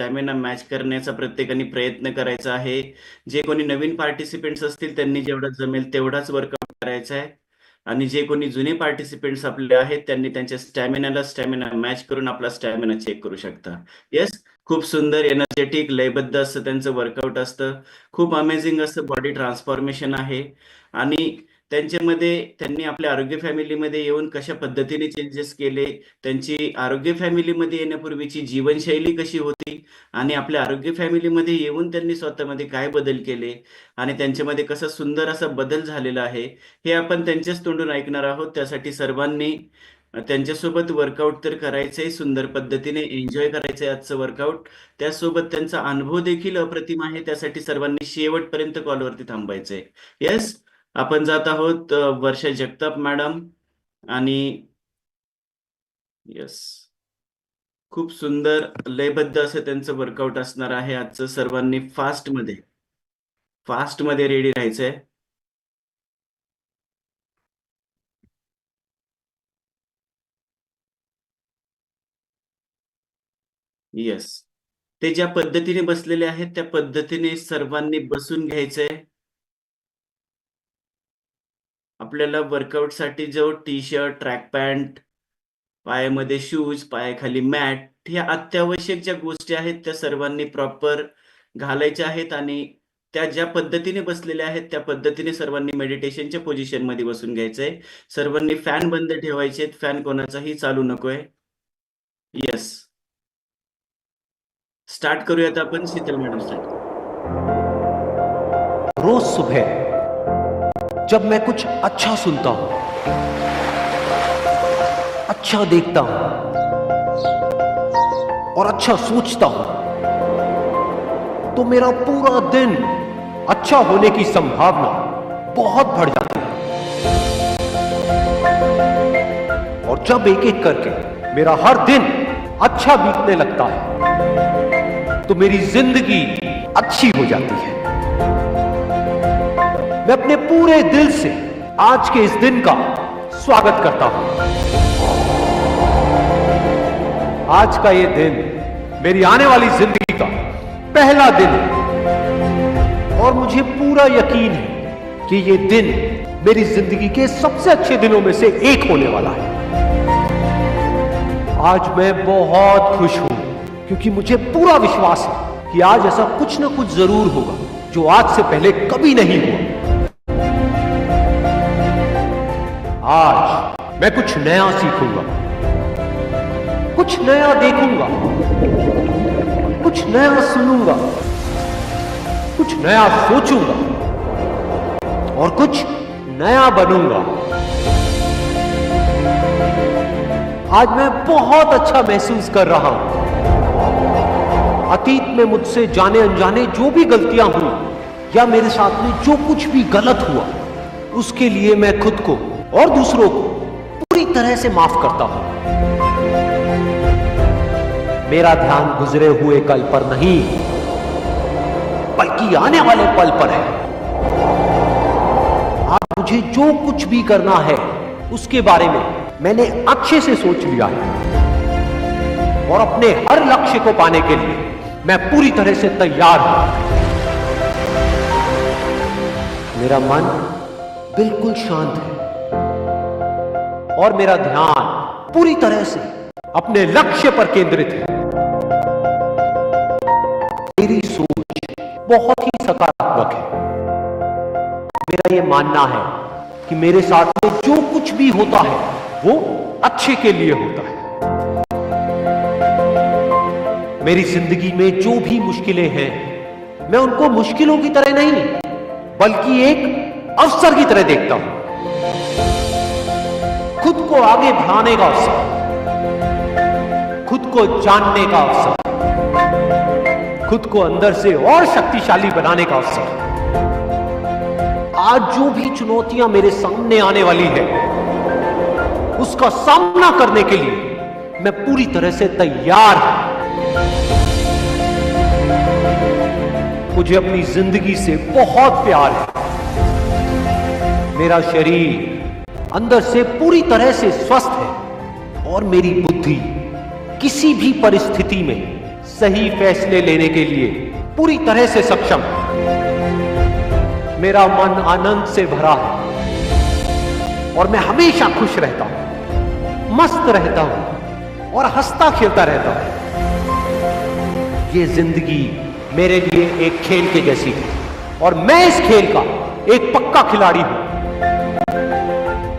Stamina match करण्याचा प्रत्येकाने प्रयत्न करायचा आहे. जे कोणी नवीन पार्टिसिपेंट्स असतील त्यांनी जेवढं जमेल तेवढाच वर्कआउट करायचा आहे आणि जे कोणी जुने पार्टिसिपेंट्स आपले आहेत त्यांनी त्यांच्या स्टॅमिना मॅच करून आपला स्टॅमिना चेक करू शकता. येस, खूप सुंदर एनर्जेटिक लयबद्ध असं त्यांचं वर्कआउट असतं. खूप अमेझिंग असं बॉडी ट्रान्सफॉर्मेशन आहे आणि त्यांच्यामध्ये त्यांनी आपल्या आरोग्य फॅमिलीमध्ये येऊन कशा पद्धतीने चेंजेस केले, त्यांची आरोग्य फॅमिलीमध्ये येण्यापूर्वीची जीवनशैली कशी होती आणि आपल्या आरोग्य फॅमिलीमध्ये येऊन त्यांनी स्वतःमध्ये काय बदल केले आणि त्यांच्यामध्ये कसा सुंदर असा बदल झालेला आहे, हे आपण त्यांच्याच तोंडून ऐकणार आहोत. त्यासाठी सर्वांनी त्यांच्यासोबत वर्कआउट तर करायचंय, सुंदर पद्धतीने एन्जॉय करायचंय आजचं वर्कआउट. त्यासोबत त्यांचा अनुभव देखील अप्रतिम आहे. त्यासाठी सर्वांनी शेवटपर्यंत कॉलवरती थांबायचंय. येस, आपण जात आहोत वर्षा जगताप मॅडम आणि येस, खूप सुंदर लयबद्ध असं त्यांचं वर्कआउट असणार आहे आजचं. सर्वांनी फास्टमध्ये रेडी राहायचंय. येस, ते ज्या पद्धतीने बसलेले आहेत त्या पद्धतीने सर्वांनी बसून घ्यायचंय. आपल्याला वर्कआउटसाठी जो टी शर्ट, ट्रॅक पॅन्ट, पायामध्ये शूज, पायाखाली मॅट, ह्या अत्यावश्यक ज्या गोष्टी आहेत त्या सर्वांनी प्रॉपर घालायच्या आहेत आणि त्या ज्या पद्धतीने बसलेल्या आहेत त्या पद्धतीने सर्वांनी मेडिटेशनच्या पोझिशनमध्ये बसून घ्यायचंय. सर्वांनी फॅन बंद ठेवायचे आहेत. फॅन कोणाचाही चालू नकोय. येस, स्टार्ट करूयात आपण. Sheetal madam start. रोज सुबह जब मैं कुछ अच्छा सुनता हूं, अच्छा देखता हूं और अच्छा सोचता हूं, तो मेरा पूरा दिन अच्छा होने की संभावना बहुत बढ़ जाती है। और जब एक एक करके मेरा हर दिन अच्छा बीतने लगता है तो मेरी जिंदगी अच्छी हो जाती है। मैं अपने पूरे दिल से आज के इस दिन का स्वागत करता हूं। आज का ये दिन मेरी आने वाली जिंदगी का पहला दिन है और मुझे पूरा यकीन है कि ये दिन मेरी जिंदगी के सबसे अच्छे दिनों में से एक होने वाला है। आज मैं बहुत खुश हूं क्योंकि मुझे पूरा विश्वास है कि आज ऐसा कुछ ना कुछ जरूर होगा जो आज से पहले कभी नहीं हुआ। आज मैं कुछ नया सीखूंगा, कुछ नया देखूंगा, कुछ नया सुनूंगा, कुछ नया सोचूंगा और कुछ नया बनूंगा। आज मैं बहुत अच्छा महसूस कर रहा हूं। अतीत में मुझसे जाने अनजाने जो भी गलतियां हुई या मेरे साथ में जो कुछ भी गलत हुआ, उसके लिए मैं खुद को और दूसरों को पूरी तरह से माफ करता हूं। मेरा ध्यान गुजरे हुए कल पर नहीं बल्कि आने वाले पल पर है। आज मुझे जो कुछ भी करना है उसके बारे में मैंने अच्छे से सोच लिया है और अपने हर लक्ष्य को पाने के लिए मैं पूरी तरह से तैयार हूं। मेरा मन बिल्कुल शांत है और मेरा ध्यान पूरी तरह से अपने लक्ष्य पर केंद्रित है। मेरी सोच बहुत ही सकारात्मक है। मेरा यह मानना है कि मेरे साथ में जो कुछ भी होता है वो अच्छे के लिए होता है। मेरी जिंदगी में जो भी मुश्किलें हैं मैं उनको मुश्किलों की तरह नहीं बल्कि एक अवसर की तरह देखता हूं। खुद को आगे बढ़ाने का अवसर, खुद को जानने का अवसर, खुद को अंदर से और शक्तिशाली बनाने का अवसर। आज जो भी चुनौतियां मेरे सामने आने वाली है उसका सामना करने के लिए मैं पूरी तरह से तैयार हूं। मुझे अपनी जिंदगी से बहुत प्यार है। मेरा शरीर अंदर से पूरी तरह से स्वस्थ है और मेरी बुद्धि किसी भी परिस्थिति में सही फैसले लेने के लिए पूरी तरह से सक्षम हूं। मेरा मन आनंद से भरा है और मैं हमेशा खुश रहता हूं, मस्त रहता हूं और हंसता खेलता रहता हूं। ये जिंदगी मेरे लिए एक खेल के जैसी है और मैं इस खेल का एक पक्का खिलाड़ी हूं।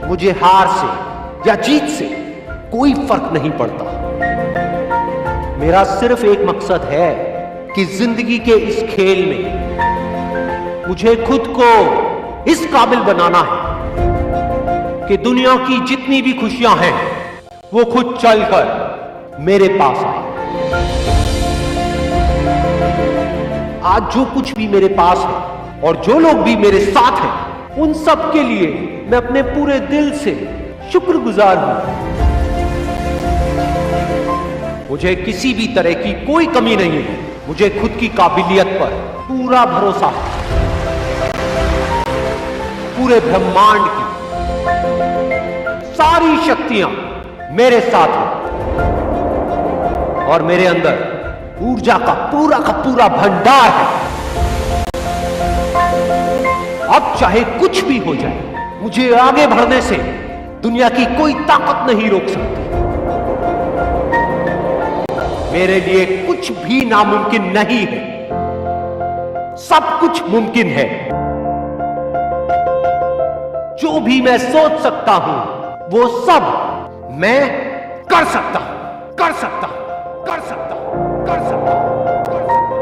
मुझे हार से या जीत से कोई फर्क नहीं पड़ता। मेरा सिर्फ एक मकसद है कि जिंदगी के इस खेल में मुझे खुद को इस काबिल बनाना है कि दुनिया की जितनी भी खुशियां हैं वो खुद चलकर मेरे पास आए। आज जो कुछ भी मेरे पास है और जो लोग भी मेरे साथ हैं, उन सब के लिए मैं अपने पूरे दिल से शुक्रगुजार हूं। मुझे किसी भी तरह की कोई कमी नहीं है। मुझे खुद की काबिलियत पर पूरा भरोसा है। पूरे ब्रह्मांड की सारी शक्तियां मेरे साथ हैं और मेरे अंदर ऊर्जा का पूरा भंडार है। अब चाहे कुछ भी हो जाए, मुझे आगे बढ़ने से दुनिया की कोई ताकत नहीं रोक सकती। मेरे लिए कुछ भी नामुमकिन नहीं है, सब कुछ मुमकिन है। जो भी मैं सोच सकता हूं वो सब मैं कर सकता हूं, कर सकता हूं, कर सकता हूं, कर सकता हूं, कर सकता हूं।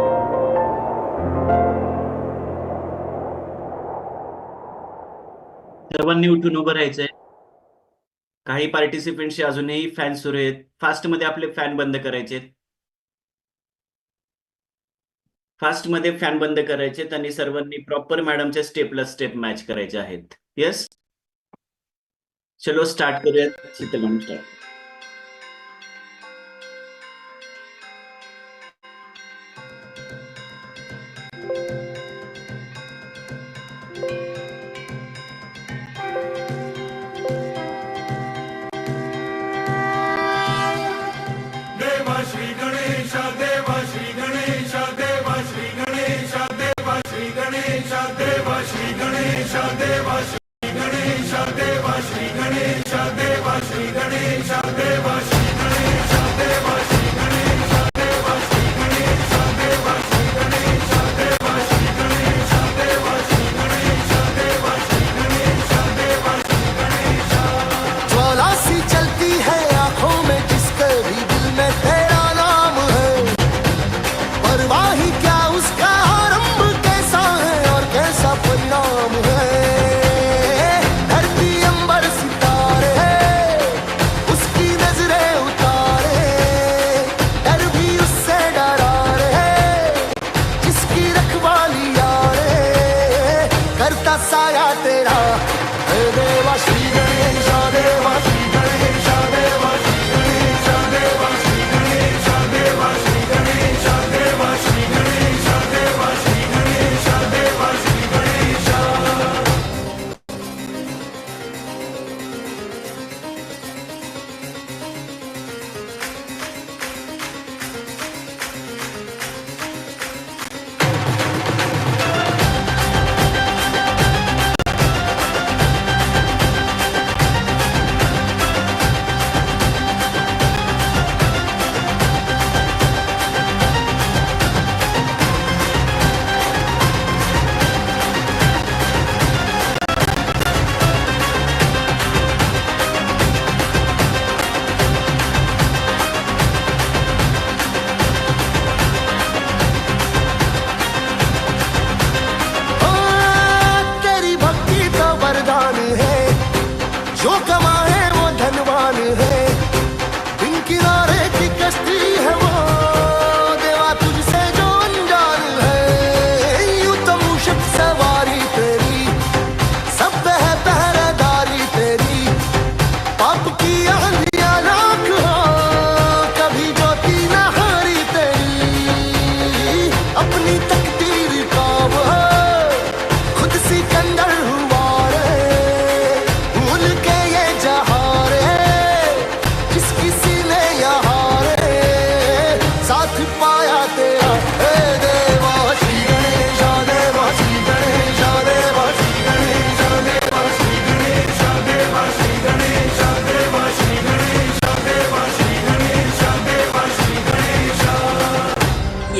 सर्वांनी उठून उभं राहायचंय. काही पार्टिसिपेंट्सचे अजूनही फॅन सुरू आहेत. फास्टमध्ये आपले फॅन बंद करायचे. फास्टमध्ये फॅन बंद करायचेत आणि सर्वांनी प्रॉपर मॅडमच्या स्टेपला स्टेप मॅच करायचे आहेत. येस, चलो स्टार्ट करूयात. Sheetal madam start. देवा श्री गणेश देवा श्री गणेश देवा श्री गणेश देवा श्री गणेश देवा श्री गणेश देवा श्री गणेश देवा श्री गणेश देवा श्री गणेश देवा श्री गणेश देवा श्री गणेश देवा श्री गणेश देवा श्री गणेश देवा Shri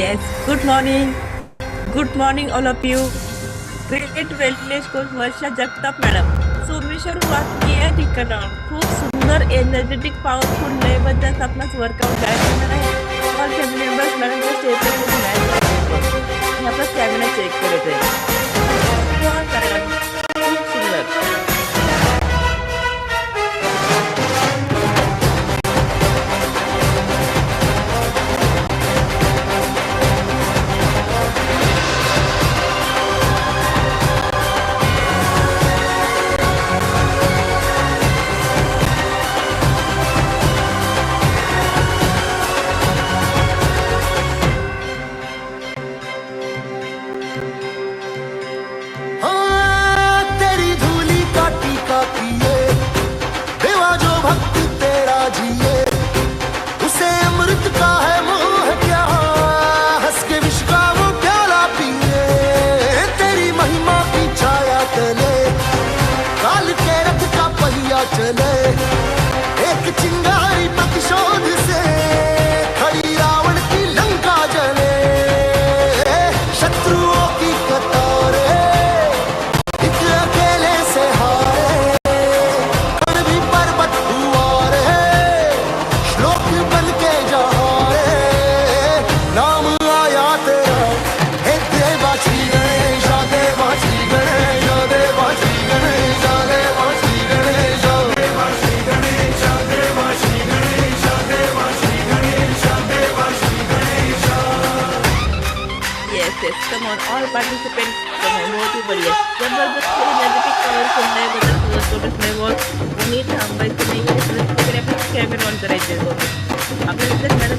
Yes, good morning all of you. Great wellness coach Varsha Jagtap madam. Someshwar वाक्य या ठिकाणाहून खूप सुंदर एनर्जेटिक पॉवरफुल लयबद्ध आपणास वर्कआउट करणार आहे. ऑल फॅमिली मेंबर्स मॅडमच्या स्टेटवर आपला स्टॅमिना चेक करत आहे. खूप सुंदर. तेरी धूली का टीका किए देवा जो भक्त तेरा जिए उसे अमृत का है मोह क्या हंस के विष का वो प्याला पिए तेरी महिमा की छाया तले काल के रथ का पहिया चले एक चिंगारी प्रतिशोध से खड़ी रावण की लंका जले शत्रुओं की कतारें Come on, all participants, come on, बढ़िया जबरदस्त एनर्जेटिक पॉवरफुल नाही बदल छोटस नाही वॉल कोणी थांबायचं नाही प्रत्येकाने आपण कॅमेरा ऑन करायचे आपल्याला जर मॅडम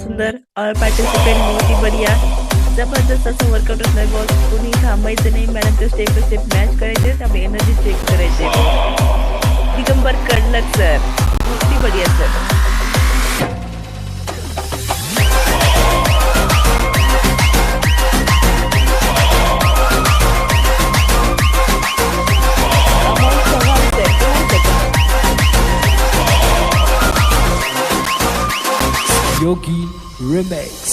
सुंदर और पार्टिसिपेंट बहुत ही बढ़िया जबरदस्त असं वर्कआउट असणार बॉस कोणी थांबायचं नाही मॅडमच्या स्टेप टू स्टेप मॅच करायचे त्यामुळे एनर्जी चेक करायचे दिगंबर कडलक सर बहुत ही बढ़िया सर Yogi Remix.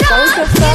पाहू शकता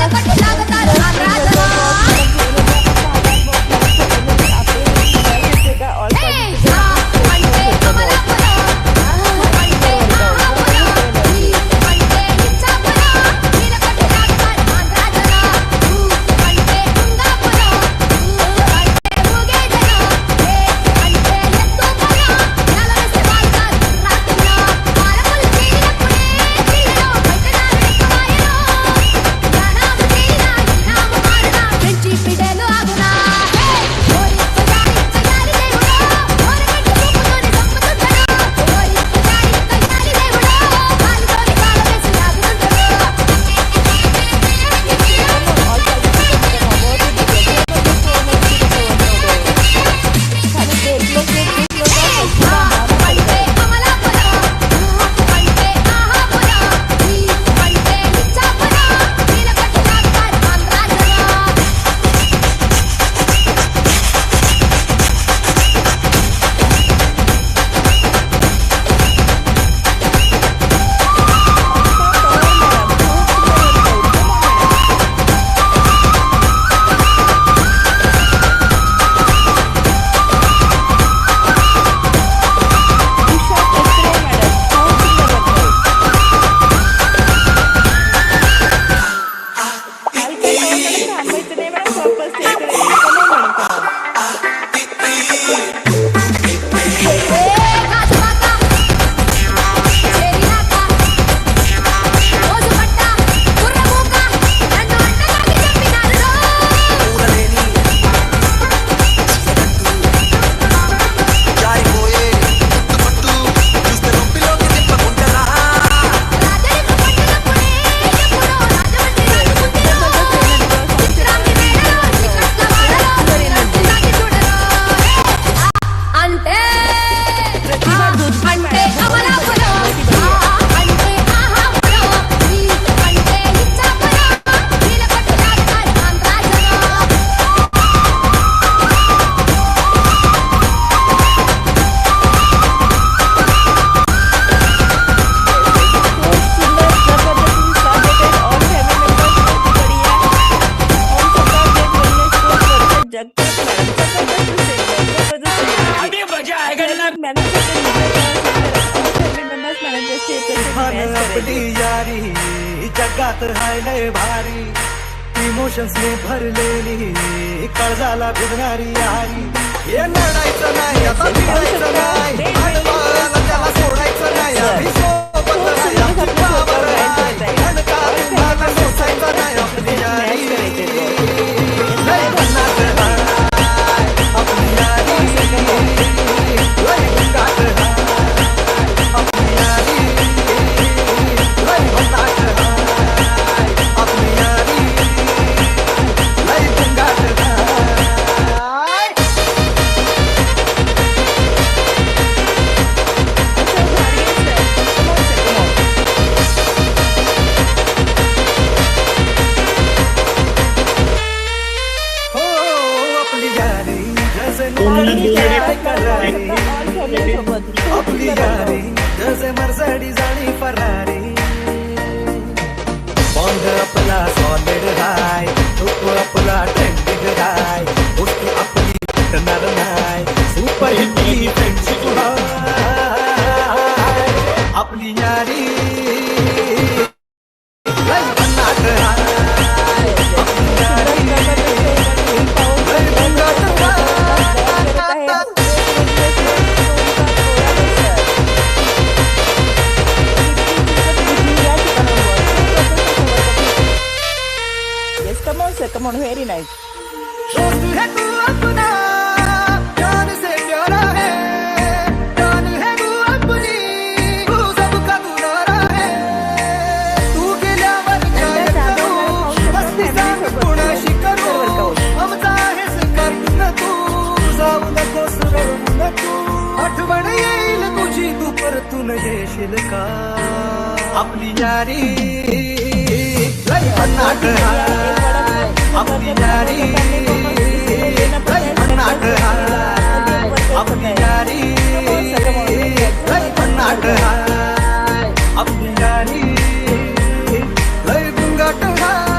आपली यारी जगात हाय लय भारी इमोशन्स ने भरलेली काळजाला भिडणारी यारी हे लढायचं नाही आता भिडायचं नाही आडवाला त्याला सोडायचं नाही आम्ही सोबत आहे, आमची पावर आहे. धडका तुम्हाला सोसायचं नाही आपली यारी लय भन्नाट हाय, आपली यारी लय भन्नाट हाय, आपली यारी लय भन्नाट हाय, आपली यारी लय भन्नाट हाय. हो आपली यारी जैसे नुकड़ी काय करारी, आपली यारी जैसे मर्सिडीज आणि फरारी. बॉन्ड आपला सॉलिड हाय, तो आपला ट्रेंडिंग हाय, गोष्ट आपली पटणार नाही, सुपर हिट फ्रेंडशिप हाय. आपली यारी लय भन्नाट हाय, आपली यारी लय भन्नाट हाय. Come on, very nice. दोस्त है तू अपना, जान से प्यारा है, जान है तू अपनी, तू सबका दुलारा है. तू गेल्यावर काय करू, मस्ती सांग कोणाशी करू, आमचा आहेस करून तू, जाऊ नकोस रडून तू, आठवण येईल तुझी तू परतून येशील का. आपली यारी लय भन्नाट हाय, आपली यारी लय भन्नाट हाय, आपली यारी लय भन्नाट हाय, आपली यारी लय भन्नाट हाय.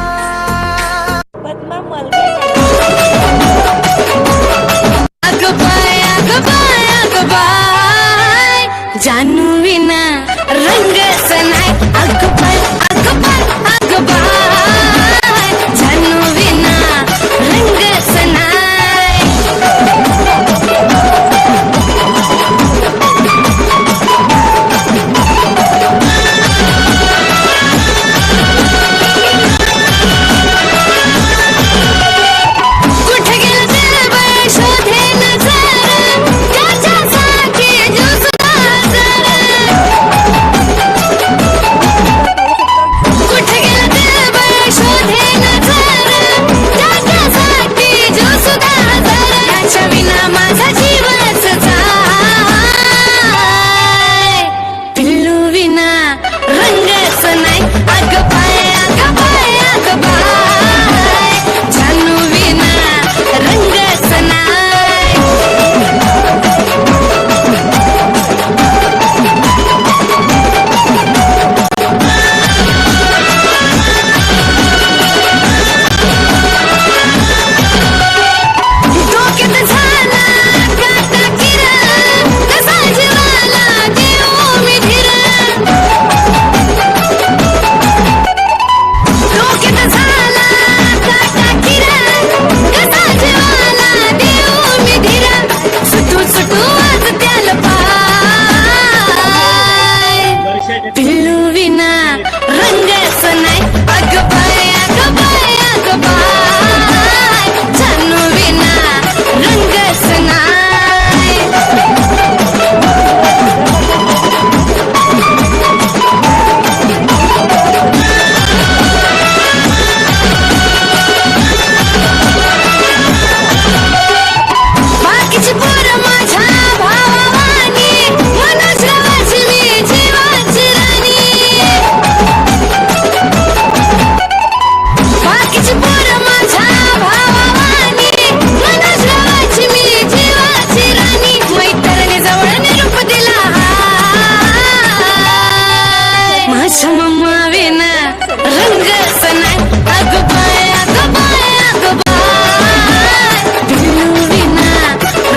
माझ्या विना रंगच नाही अगं बाय अगं बाय अगं बाय भिलू विना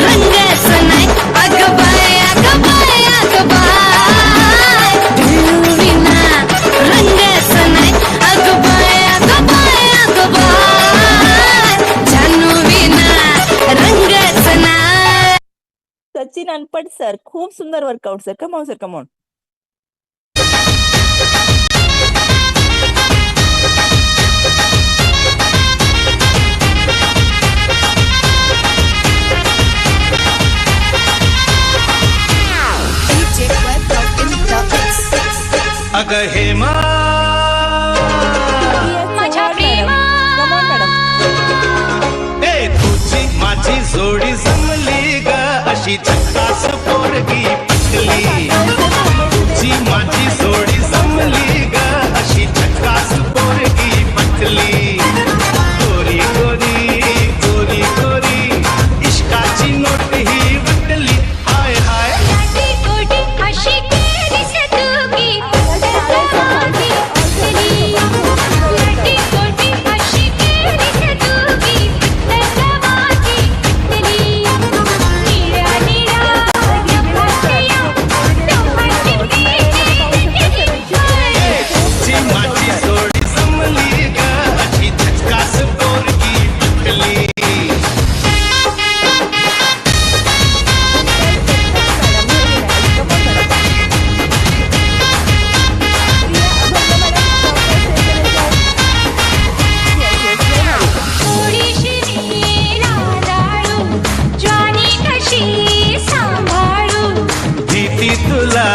रंगच नाही अगं बाय अगं बाय अगं बाय भिलू विना रंगच नाही अगं बाय अगं बाय अगं बाय जानू विना रंगच नाही. सचिन अनपट सर, खूप सुंदर workout sir. Come on sir, come on. अगं हेमा माझ्या प्रेमा कमॉन मॅडम. ए तुझी माझी जोडी जमली ग अशी झक्कास पोरगी पटली. तुझी माझी जोडी जमली ग अशी झक्कास पोरगी पटली. गोरी गोरी गोरी गोरी इश्काची नोट ही वाटली. हाय हाय लाटी गोटी अशी केली सतुकी पटली. लाटी गोटी अशी केली सतुकी पटली. निळ्या निळ्या डोंगराच्या तुझी माझी जोडी जमली ग अशी झक्कास पोरगी पटली. थोडीशी लाडाळू ज्वानी कशी सांभाळू. भीती तुला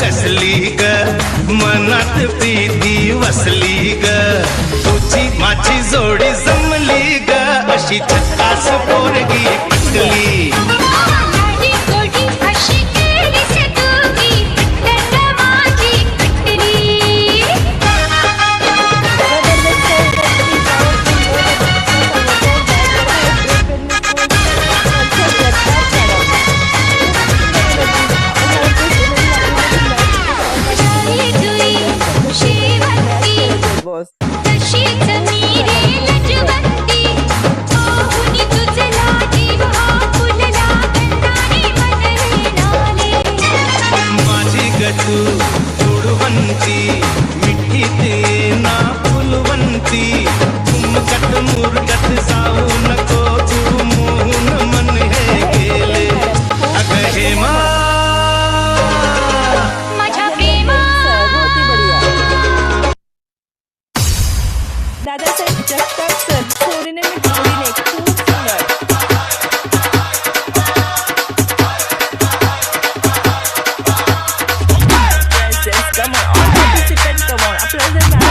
कसली ग मनात प्रीती वसली ग. तुझी माझी जोडी जमली ग अशी झक्कास पोरगी पटली. लाटी गोटी अशी केली सतुकी पटली माझी पटली. बॉस. तशीच मी रे लजवंती. पाहुणी तुझला जीव आपुलला गंधाने मनले नाले. माझी गतू जोडवंती मिठी ते ना फुलवंती. तुमकत मुरगत जाऊ नको तू मोहून मन हे गेले. अगं हेमा माझ्या प्रेमा बहुत ही बढ़िया. दादासाहेब जगताप सर, चोरीने मी चोरीने, खूप सुंदर. Yes, yes, come on. All participants, come on. Applause and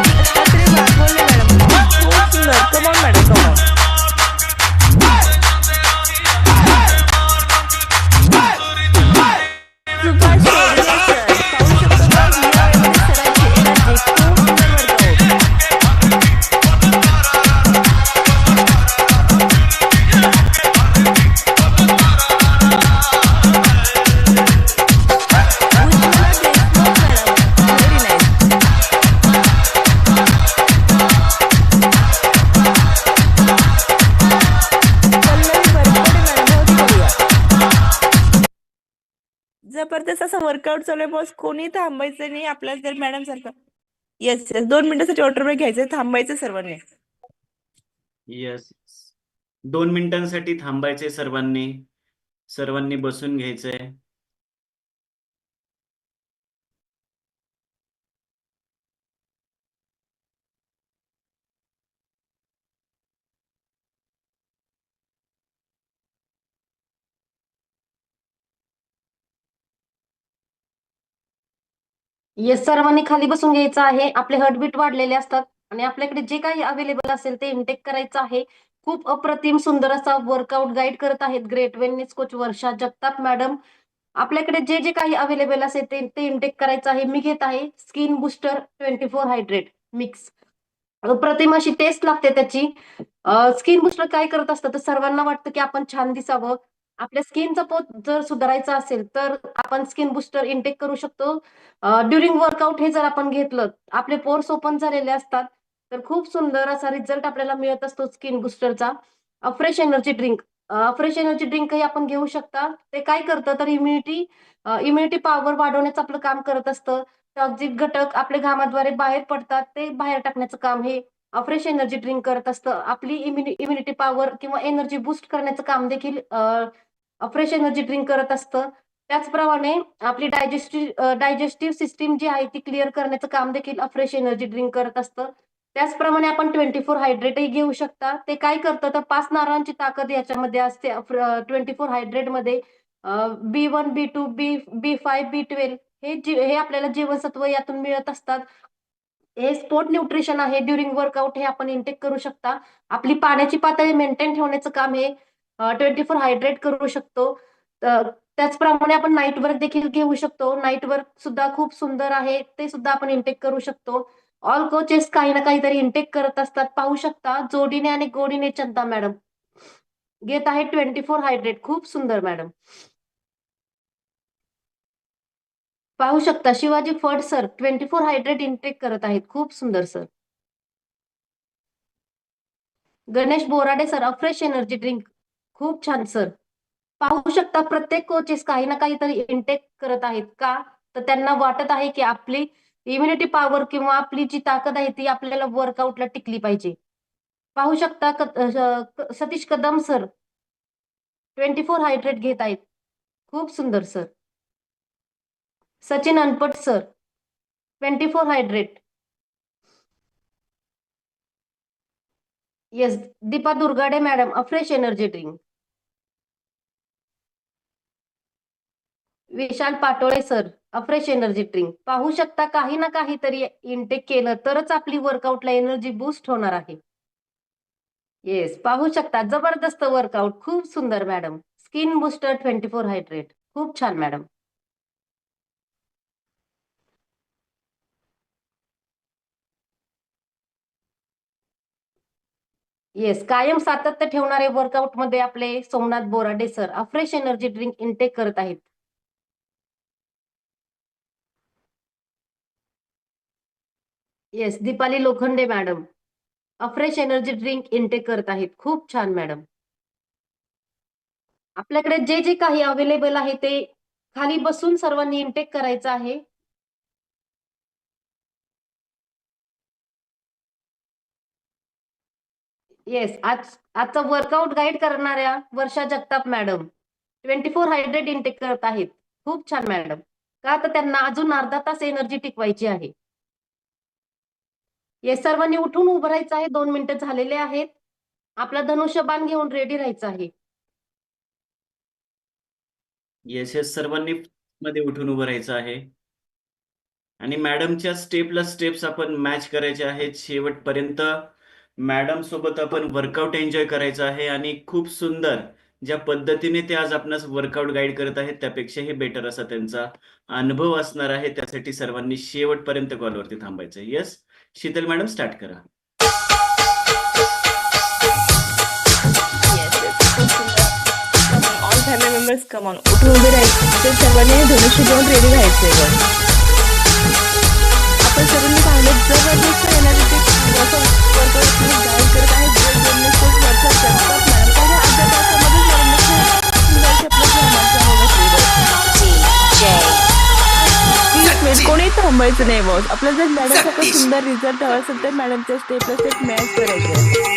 Dattatray Waghmode madam खूप सुंदर. Come on madam come on. Subhash Shedge sir पाहू शकतो का व्हिडिओ सरांची एनर्जी खूप सुंदर workout. Ujjwala Deshmukh madam very nice. Pallavi Barpade madam होती करूया. जबरदस्त असं वर्कआउट चालू आहे बॉस. कोणी थांबायचं नाही आपल्याला जर मॅडम सारखं. येस येस 2 मिनिटासाठी वॉटर ब्रेक घ्यायचंय. थांबायचं सर्वांनी. येस 2 मिनिटांसाठी थांबायचे सर्वांनी. सर्वांनी बसून घ्यायचंय. येस सर्वांनी खाली बसून घ्यायचं आहे. आपले हार्टबीट वाढलेले असतात आणि आपल्याकडे जे काही अवेलेबल असेल ते इनटेक करायचं आहे. खूप अप्रतिम सुंदर असा वर्कआउट गाईड करत आहेत ग्रेट वेलनेस कोच वर्षा जगताप मॅडम. आपल्याकडे जे जे काही अवेलेबल असेल ते ते इनटेक करायचं आहे. मी घेत आहे स्किन बुस्टर 24 हायड्रेट मिक्स. अप्रतिम अशी टेस्ट लागते त्याची. स्किन बुस्टर काय करत असतं तर सर्वांना वाटतं की आपण छान दिसावं. आपल्या स्किनचा पोत जर सुधारायचा असेल तर आपण स्किन बुस्टर इनटेक करू शकतो. ड्युरिंग वर्कआउट हे जर आपण घेतलं आपले पोर्स ओपन झालेले असतात तर खूप सुंदर असा रिझल्ट आपल्याला मिळत असतो स्किन बुस्टरचा. Fresh energy drink. Fresh energy ड्रिंकही आपण घेऊ शकता. ते काय करतं तर इम्युनिटी पॉवर वाढवण्याचं आपलं काम करत असतं. टॉक्झिक घटक आपल्या घामाद्वारे बाहेर पडतात ते बाहेर टाकण्याचं काम हे फ्रेश एनर्जी ड्रिंक करत असतं. आपली इम्युनिटी पॉवर किंवा एनर्जी बूस्ट करण्याचं काम देखील फ्रेश एनर्जी ड्रिंक करत असतं. त्याचप्रमाणे आपली डायजेस्टिव्ह सिस्टीम जी आहे ती क्लिअर करण्याचं काम देखील फ्रेश एनर्जी ड्रिंक करत असतं. त्याचप्रमाणे आपण 24 हायड्रेटही घेऊ शकता. ते काय करतं तर 5 नारळांची ताकद याच्यामध्ये असते 24 हायड्रेटमध्ये. B1 B2 B5 B12 हे आपल्याला जीवनसत्व यातून मिळत असतात. हे स्पोर्ट न्यूट्रिशन आहे. ड्युरिंग वर्कआउट हे आपण इनटेक करू शकता. आपली पाण्याची पातळी मेंटेन ठेवण्याचं काम हे 24 हायड्रेट करू शकतो. त्याचप्रमाणे आपण नाईट वर्क देखील घेऊ शकतो. नाईट वर्क सुद्धा खूप सुंदर आहे. ते सुद्धा आपण इनटेक करू शकतो. ऑल कोचेस काही ना काहीतरी इनटेक करत असतात. पाहू शकता जोडीने आणि गोडीने चंदा मॅडम घेत आहे 24 हायड्रेट. खूप सुंदर मॅडम. पाहू शकता शिवाजी फड सर 24 हायड्रेट इनटेक करत आहेत. खूप सुंदर sir. Ganesh Borade sir fresh energy drink. खूप छान सर. पाहू शकता प्रत्येक कोचेस काही ना काहीतरी इनटेक करत आहेत. का तर त्यांना वाटत आहे की आपली इम्युनिटी पॉवर किंवा आपली जी ताकद आहे ती आपल्याला वर्कआउटला टिकली पाहिजे. पाहू शकता सतीश कदम सर 24 हायड्रेट घेत आहेत. खूप सुंदर sir. Sachin Anpat sir 24 hydrate. Yes Deepa Durgade madam fresh energy drink. Vishal Patole sir fresh energy drink. पाहू शकता काही ना काहीतरी इनटेक केलं तरच आपली वर्कआउटला एनर्जी बूस्ट होणार आहे. येस पाहू शकता जबरदस्त वर्कआउट. खूप सुंदर मॅडम. Skin booster 24 hydrate. खूप छान मॅडम. येस कायम सातत्य ठेवणारे वर्कआउट मध्ये आपले Somnath Borade sir fresh energy drink intake करत आहेत. Yes Deepali Lokhande madam fresh energy drink intake करत आहेत. खूप छान मॅडम. आपल्याकडे जे जे काही अवेलेबल आहे ते खाली बसून सर्वांनी इनटेक करायचं आहे. येस आजचा वर्कआउट गाईड करणाऱ्या वर्षा जगताप मॅडम 24 हायड्रेट इनटेक करत आहेत. खूप छान मॅडम. का तर त्यांना अजून अर्धा तास एनर्जी टिकवायची आहे. येस सर्वांनी उठून उभं राहायचं आहे. 2 मिनिटं झालेले आहेत. आपला धनुष्यबाण घेऊन रेडी राहायचं आहे. येस येस सर्वांनी मध्ये उठून उभं राहायचं आहे. आणि मॅडमच्या स्टेपला स्टेप्स आपण मॅच करायचे आहेत शेवटपर्यंत. मॅडम सोबत आपण वर्कआउट एन्जॉय करायचं आहे आणि खूप सुंदर ज्या पद्धतीने ते आज आपणास वर्कआउट गाईड करत आहेत त्यापेक्षाही बेटर असा त्यांचा अनुभव असणार आहे. त्यासाठी सर्वांनी शेवटपर्यंत कॉलवरती थांबायचं. येस, शीतल मॅडम स्टार्ट करा. ऑल फॅमिली मेंबर्स कमॉन, उठून उभे राहायचे. सर्वांनी धनुष्य घेऊन रेडी राहायचे. आपण सर्वांनी पाहिलं जबरदस्त एनर्जेटिक वर्कआउट गाईड करत आहेत ग्रेट वेलनेस कोच वर्षा जगताप मॅडम. काही अर्ध्या तासामध्ये कोणी थांबायचं नाही बॉस. आपल्याला जर मॅडमसाठी सुंदर रिझल्ट हवा असेल तर मॅडमच्या स्टेपला स्टेप मॅच करायचे.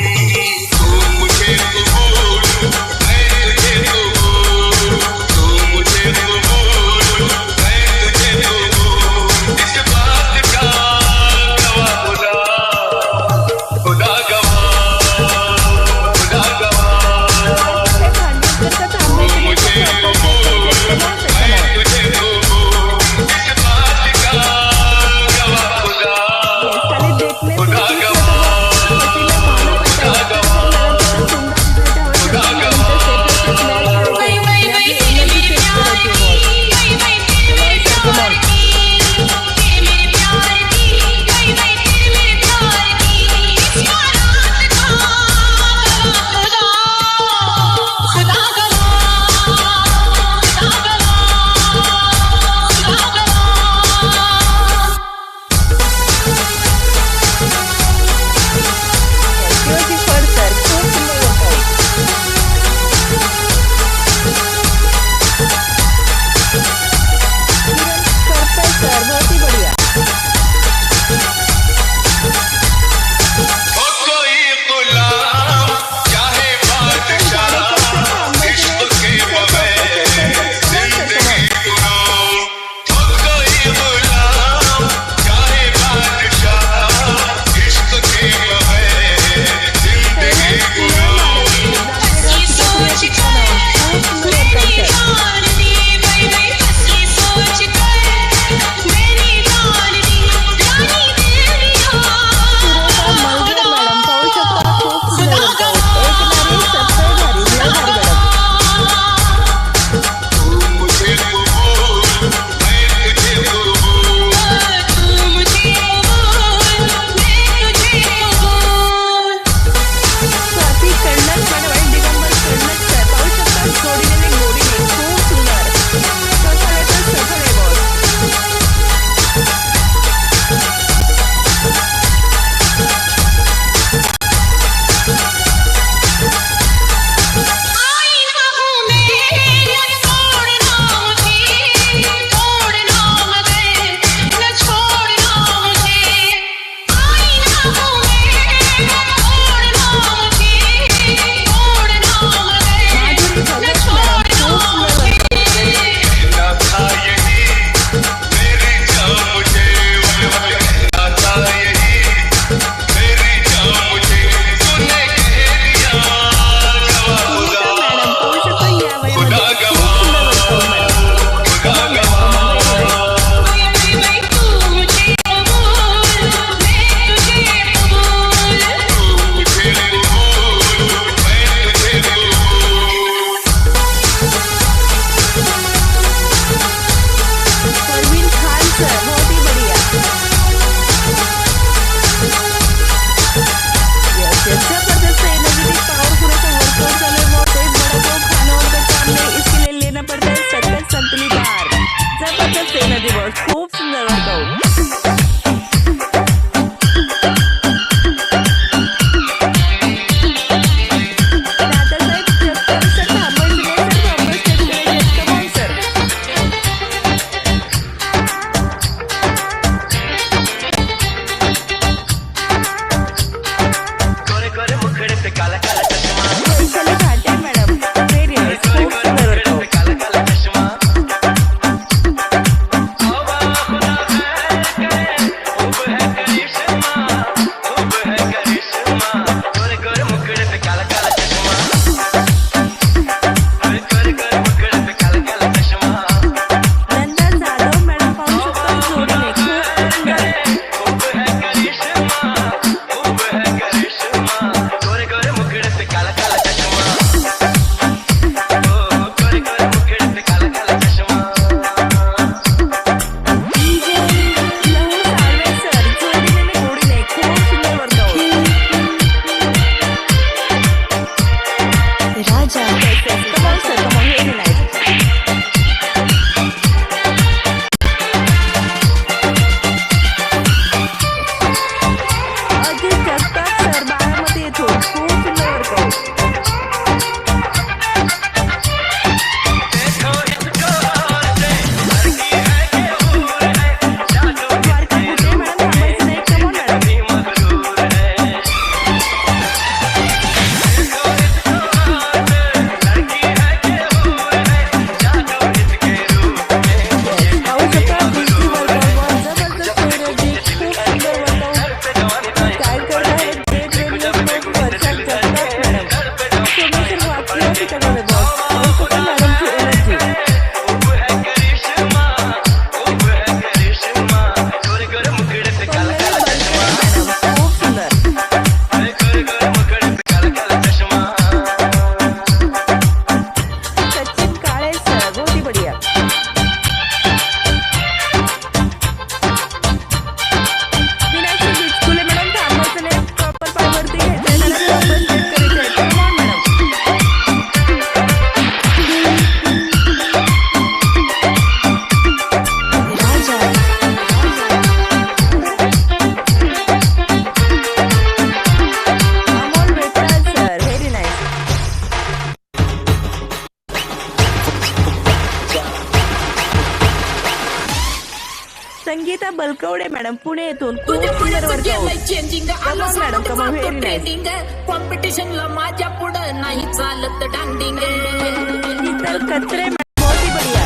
संगीता बलकवडे मॅडम पुणे येथून खूप सुंदर वर्कआउट. चेंजिंग आला madam come on very nice. Trending कॉम्पिटिशनला माझ्या पुढं नाही चालत डांडिंग. शीतल कचरे मॅडम बहुत ही बढ़िया.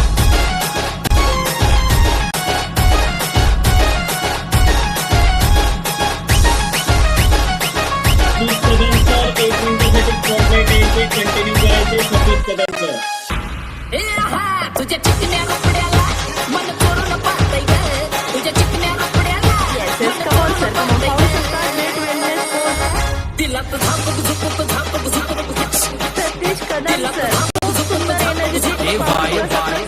ए आहा, तुझ्या चिकन्या कपड्याला मन चोरून पाहतंय ग. तुझ्या चिकन्या कपड्याला Yes, come on, sir. Come on, पाहू शकता Great Wellness Coach तिला तर झापक झुपक झापक झुपक सतीश कदम सर. खूप सुंदर एनर्जेटिक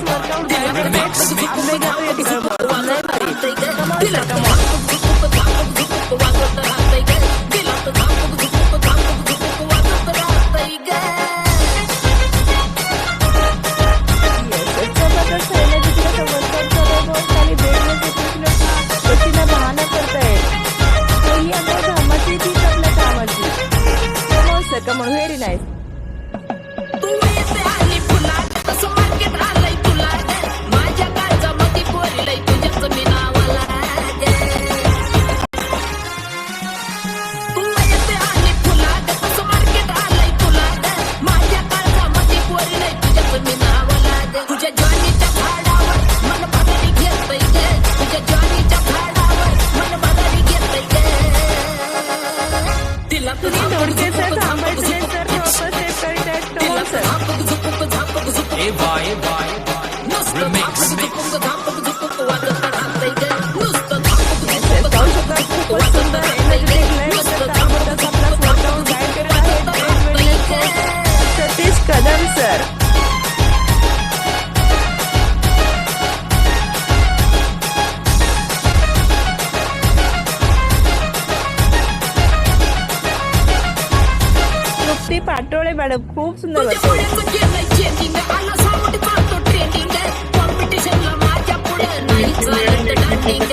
वर्कआउट गाईड करतात. आपले गाव या ठिकाणी लय भारी. Come on, sir. Come on. वाजत राहतंय ग. तिला तर झापक झुपक वाजत राहतंय ग. Yes, जबरदस्त एनर्जेटिक असं वर्कआउट चालू आहे. खाली बेडवर कुछ लोक पसीना बहाना करतायत. तो ही आम्हाला घामाची तीच आपल्या कामाची. Come on, sir. Come on. Very nice. तू येते आली फुलाट, तसं मार्केट आलंय तुला ग. माझ्या काळजामध्ये बोललंय तुझ्याच मी नावाला ग. तू येते आली फुलाट, तसं मार्केट आलंय तुला ग. माझ्या काळजामध्ये बोललंय तुझ्याच मी नावाला ग. तुझ्या ज्वानीच्या झाडावर मन बघायला घेतय ग. तुझ्या ज्वानीच्या झाडावर मन बघायला घेतय ग. तिला तर तुम्ही थोडके सर थांबायचं नाही सर. प्रॉपर स्टेप करीत आहेत. Come on, sir. पाहू शकता खूपच सुंदर एनर्जेटिक लाईफ ताबडतोब आपला वर्कआउट गाईड करत आहेत Great Wellness Coach Satish Kadam sir. Trupti Patole madam खूप सुंदर वर्कआउट. कॉम्पिटिशनला माझ्या पुढे नाही चालत डांडिंग.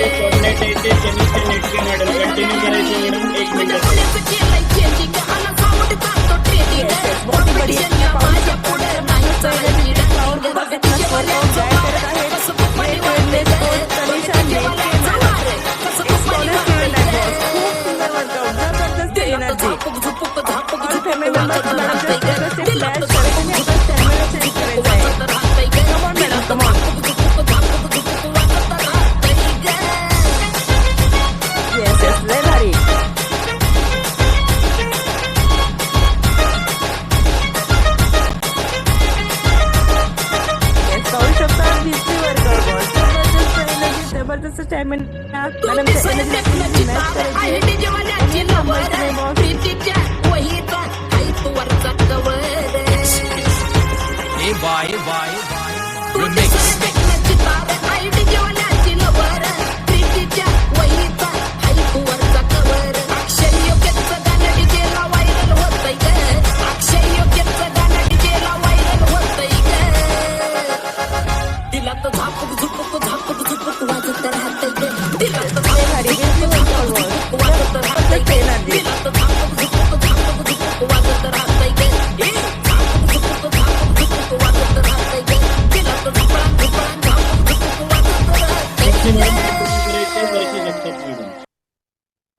जबरदस्त स्टॅमिना मॅडमच्या एनर्जी मॅच करायची.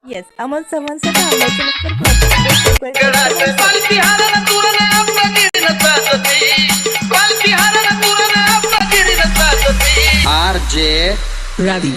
Yes Amol Chavan sir RJ Ravi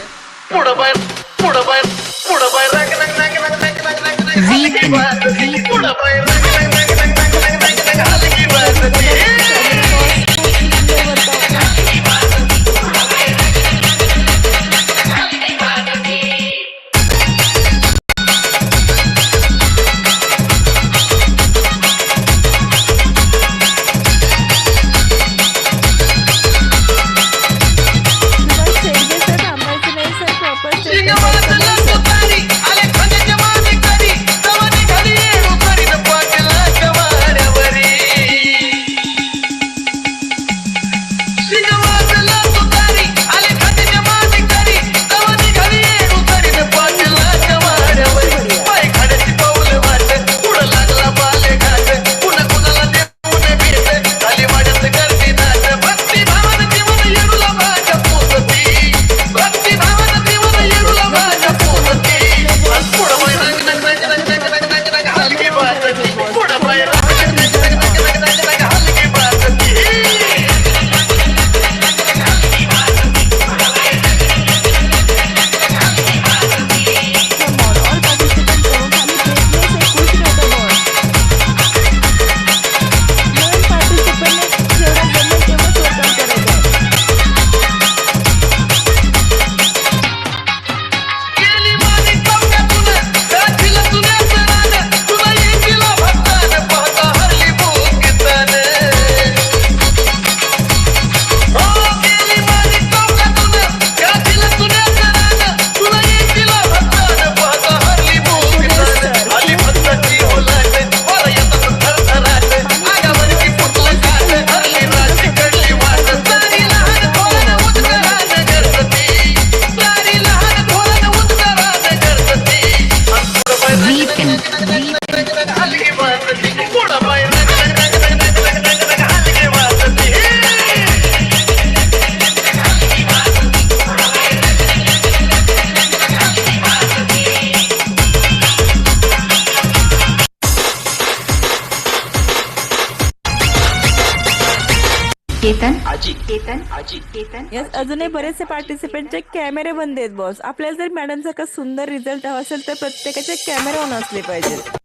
yes, अजूनही बरेचसे पार्टिसिपेंटचे कॅमेरे बंद आहेत बॉस. आपल्याला जर मॅडमसारखा सुंदर रिझल्ट हवा असेल तर प्रत्येकाचे कॅमेरे ऑन असले पाहिजेत.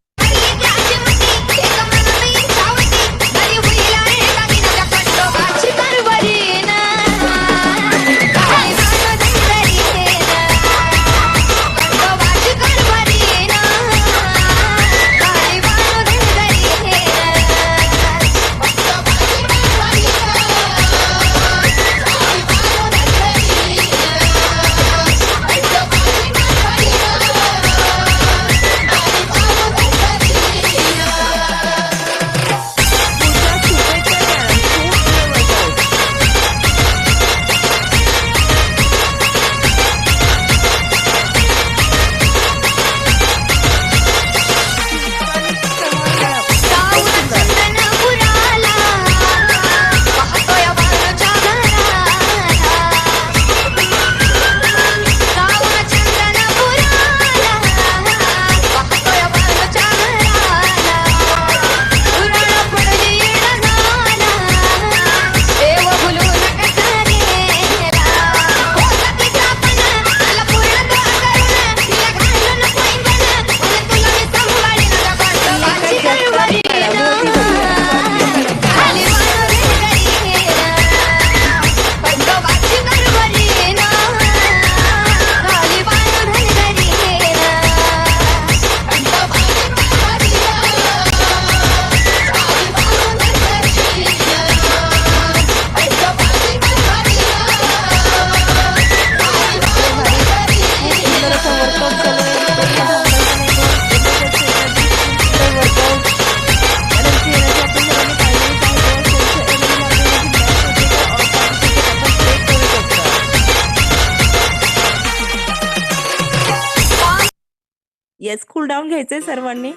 येस, कूल डाऊन घ्यायचंय सर्वांनी.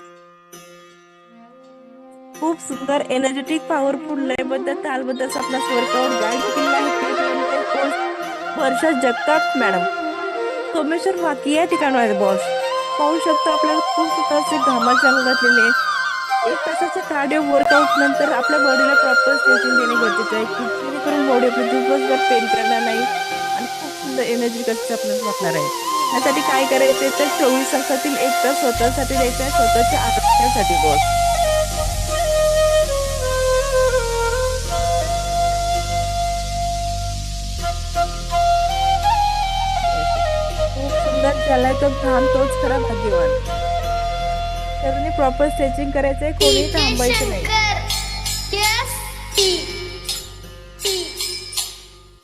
खूप सुंदर एनर्जेटिक पॉवरफुल लयबद्ध तालबद्ध आपला वर्कआउट गाईड केलेला आहे वर्षा जगताप मॅडम. सोमेश्वर वाकी या ठिकाणी आहे बॉस. पाहू शकतो आपल्याला खूप सुंदर असे घामाचे अंग घातलेले आहेत. 1 तासाच्या कार्डिओ वर्कआउट नंतर आपल्या बॉडीला प्रॉपर स्ट्रेचिंग देणे गरजेचे आहे की जेणेकरून बॉडी आपली दिवसभर पेन करणार नाही आणि खूप सुंदर एनर्जी कसं आपल्याला वाटणार आहे. यासाठी काय करायचे तर 24 तासातील 1 तास स्वतःसाठी द्यायचा आहे, स्वतःच्या आरोग्यासाठी बॉस. खूप सुंदर झालाय तो घाम, तोच खरा भाग्यवान. त्याने प्रॉपर स्ट्रेचिंग करायचंय, कोणी थांबायचं नाही.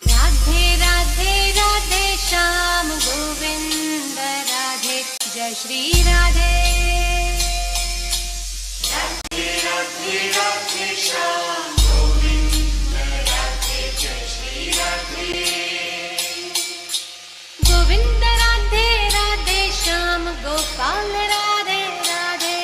राधे राधे राधे श्याम गोविंद राधे जय श्री राधे. राधे राधे राधे श्याम गोविंद राधे जय श्री राधे. गोविंद राधे राधे श्याम गोपाल राधे राधे.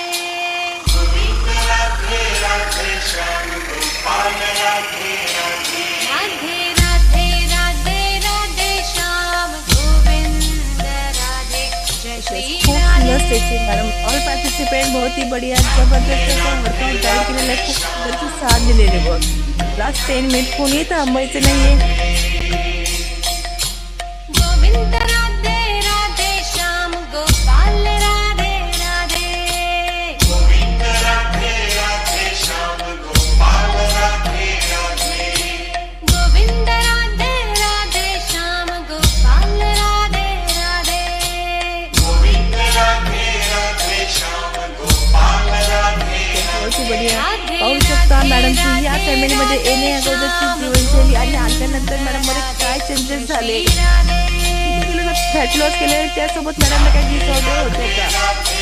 गोविंद राधे राधे श्याम गोपाल राधे राधे. राधे राधे राधे राधे श्याम गोविंद राधे जय श्री खूप राधे. सुंदर स्ट्रेचिंग मॅडम. ऑल पार्टिसिपेंट बहुत ही बढ़िया जबरदस्त वर्कआउट गाईड केलेलं आहे. खूप सुंदरची साथ दिलेली बघ. लास्ट 10 मिनिट कोणी थांबायचं नाहीये. गोविंद राधे राधे श्याम गोपाल राधे राधे. गोविंद राधे राधे श्याम गोपाल राधे राधे. गोविंद राधे राधे श्याम गोपाल राधे राधे. गोविंद राधे राधे श्याम गोपाल राधे. बहुत ही बढ़िया. पाहू शकता मॅडमची या फॅमिलीमध्ये येणे अगोदरची जीवनशैली आणि आल्यानंतर मॅडम मध्ये काय चेंजेस झाले, फॅट लॉस केले, त्यासोबत मॅडमला काही डिसऑर्डर होते का,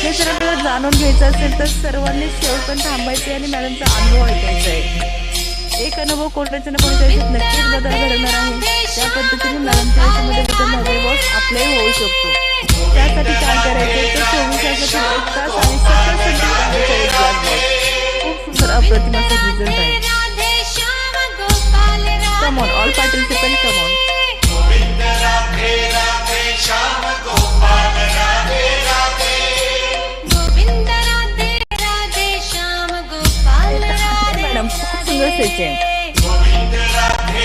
हे जर आपल्याला जाणून घ्यायचं असेल तर सर्वांनी शेवटपर्यंत थांबायचे आणि मॅडमचा अनुभव ऐकायचा आहे. एक अनुभव कोणाच्या ना कोणाच्या आयुष्यात नक्कीच बदल घडवणार आहे. त्या पद्धतीने मॅडमच्या आयुष्यामध्ये बदल झाले बॉस आपलाही होऊ शकतो. त्यासाठी काय करायचं तर 24 तासातील 1 तास आणि 70 सेकंदाचा एक ग्लास बॉस. खूप सुंदर अप्रतिम असा रिझल्ट आहे. Come on all participant, come on. Govind Radhe Radhe Shyam Gopal Radhe Radhe. Govind Radhe Radhe Shyam Gopal Radhe. Madam खूप सुंदर स्ट्रेचिंग. गोविंद राधे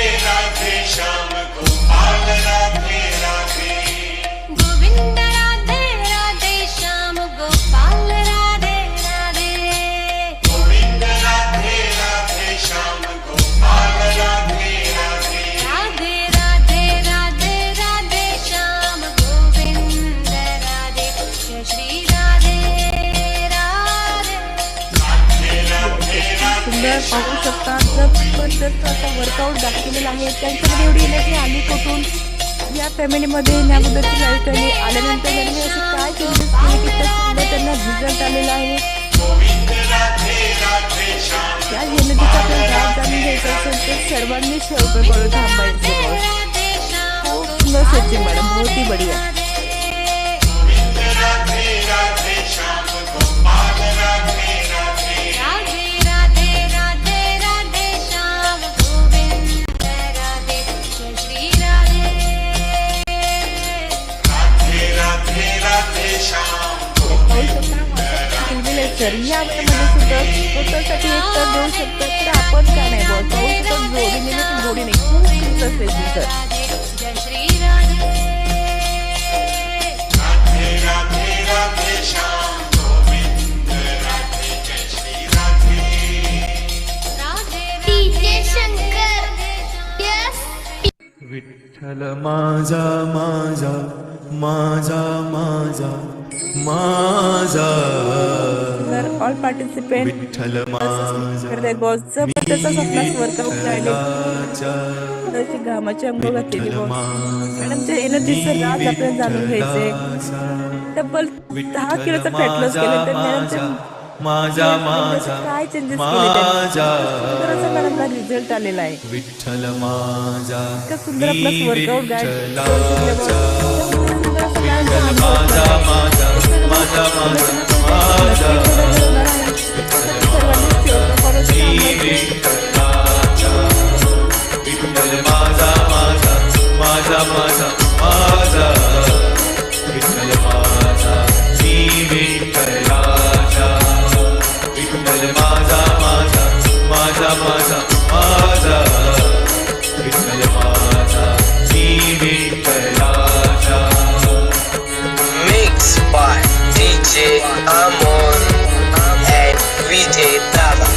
सुंदर पाहू शकता जबरदस्त असा वर्कआउट दाखवलेला आहे. त्यांच्यामध्ये एवढी एनर्जी आली कुठून या फॅमिलीमध्ये येण्याबद्दलची लाईफस्टाईल आल्यानंतर त्यांनी असे काय चेंजेस केले की त्याच्यामध्ये त्यांना रिझल्ट आलेला आहे. या एनर्जीचा आपल्याला राज जाणून घ्यायचा असेल तर सर्वांनी शेवटपर्यंत थांबायचं बॉस. खूप सुंदर सचिन मॅडम, बहुत ही बढिया. सर या वेळेमध्ये सुद्धा स्वतःसाठी एक तर देऊ शकतो तर आपण का नाही बॉस. पाहू शकतो जोडीने जोडी नाही खूप सुंदर स्टेजिंग सर. विठ्ठल माझा माझा माझा माझा माझा तर ऑल पार्टिसिपेंट विठ्ठल माझा करताय बॉस. जबरदस्त आपला वर्कआउट राहिले. थोडीशी घामाची अंघोळ घातलेली बॉस. मॅडमच्या एनर्जीचं राज आपल्याला जाणून घ्यायचंय. डबल 10 किलोचं फॅट लॉस केलं तर मॅडमच्या माझा माझा काय चेंजेस माझा केले मॅडमला रिझल्ट आलेला आहे. विठ्ठल माझा इतका सुंदर आपला वर्कआउट गाईड माझा माझा माझा माझा विठ्ठल माझा माझा माझा माझा माझा विठ्ठल माझा मी विठ्ठलाचा विठ्ठल माझा माझा माझा माझा माझा विठ्ठल माझा मी विठ्ठलाचा. Mixed by DJ Amor and VJ Dava.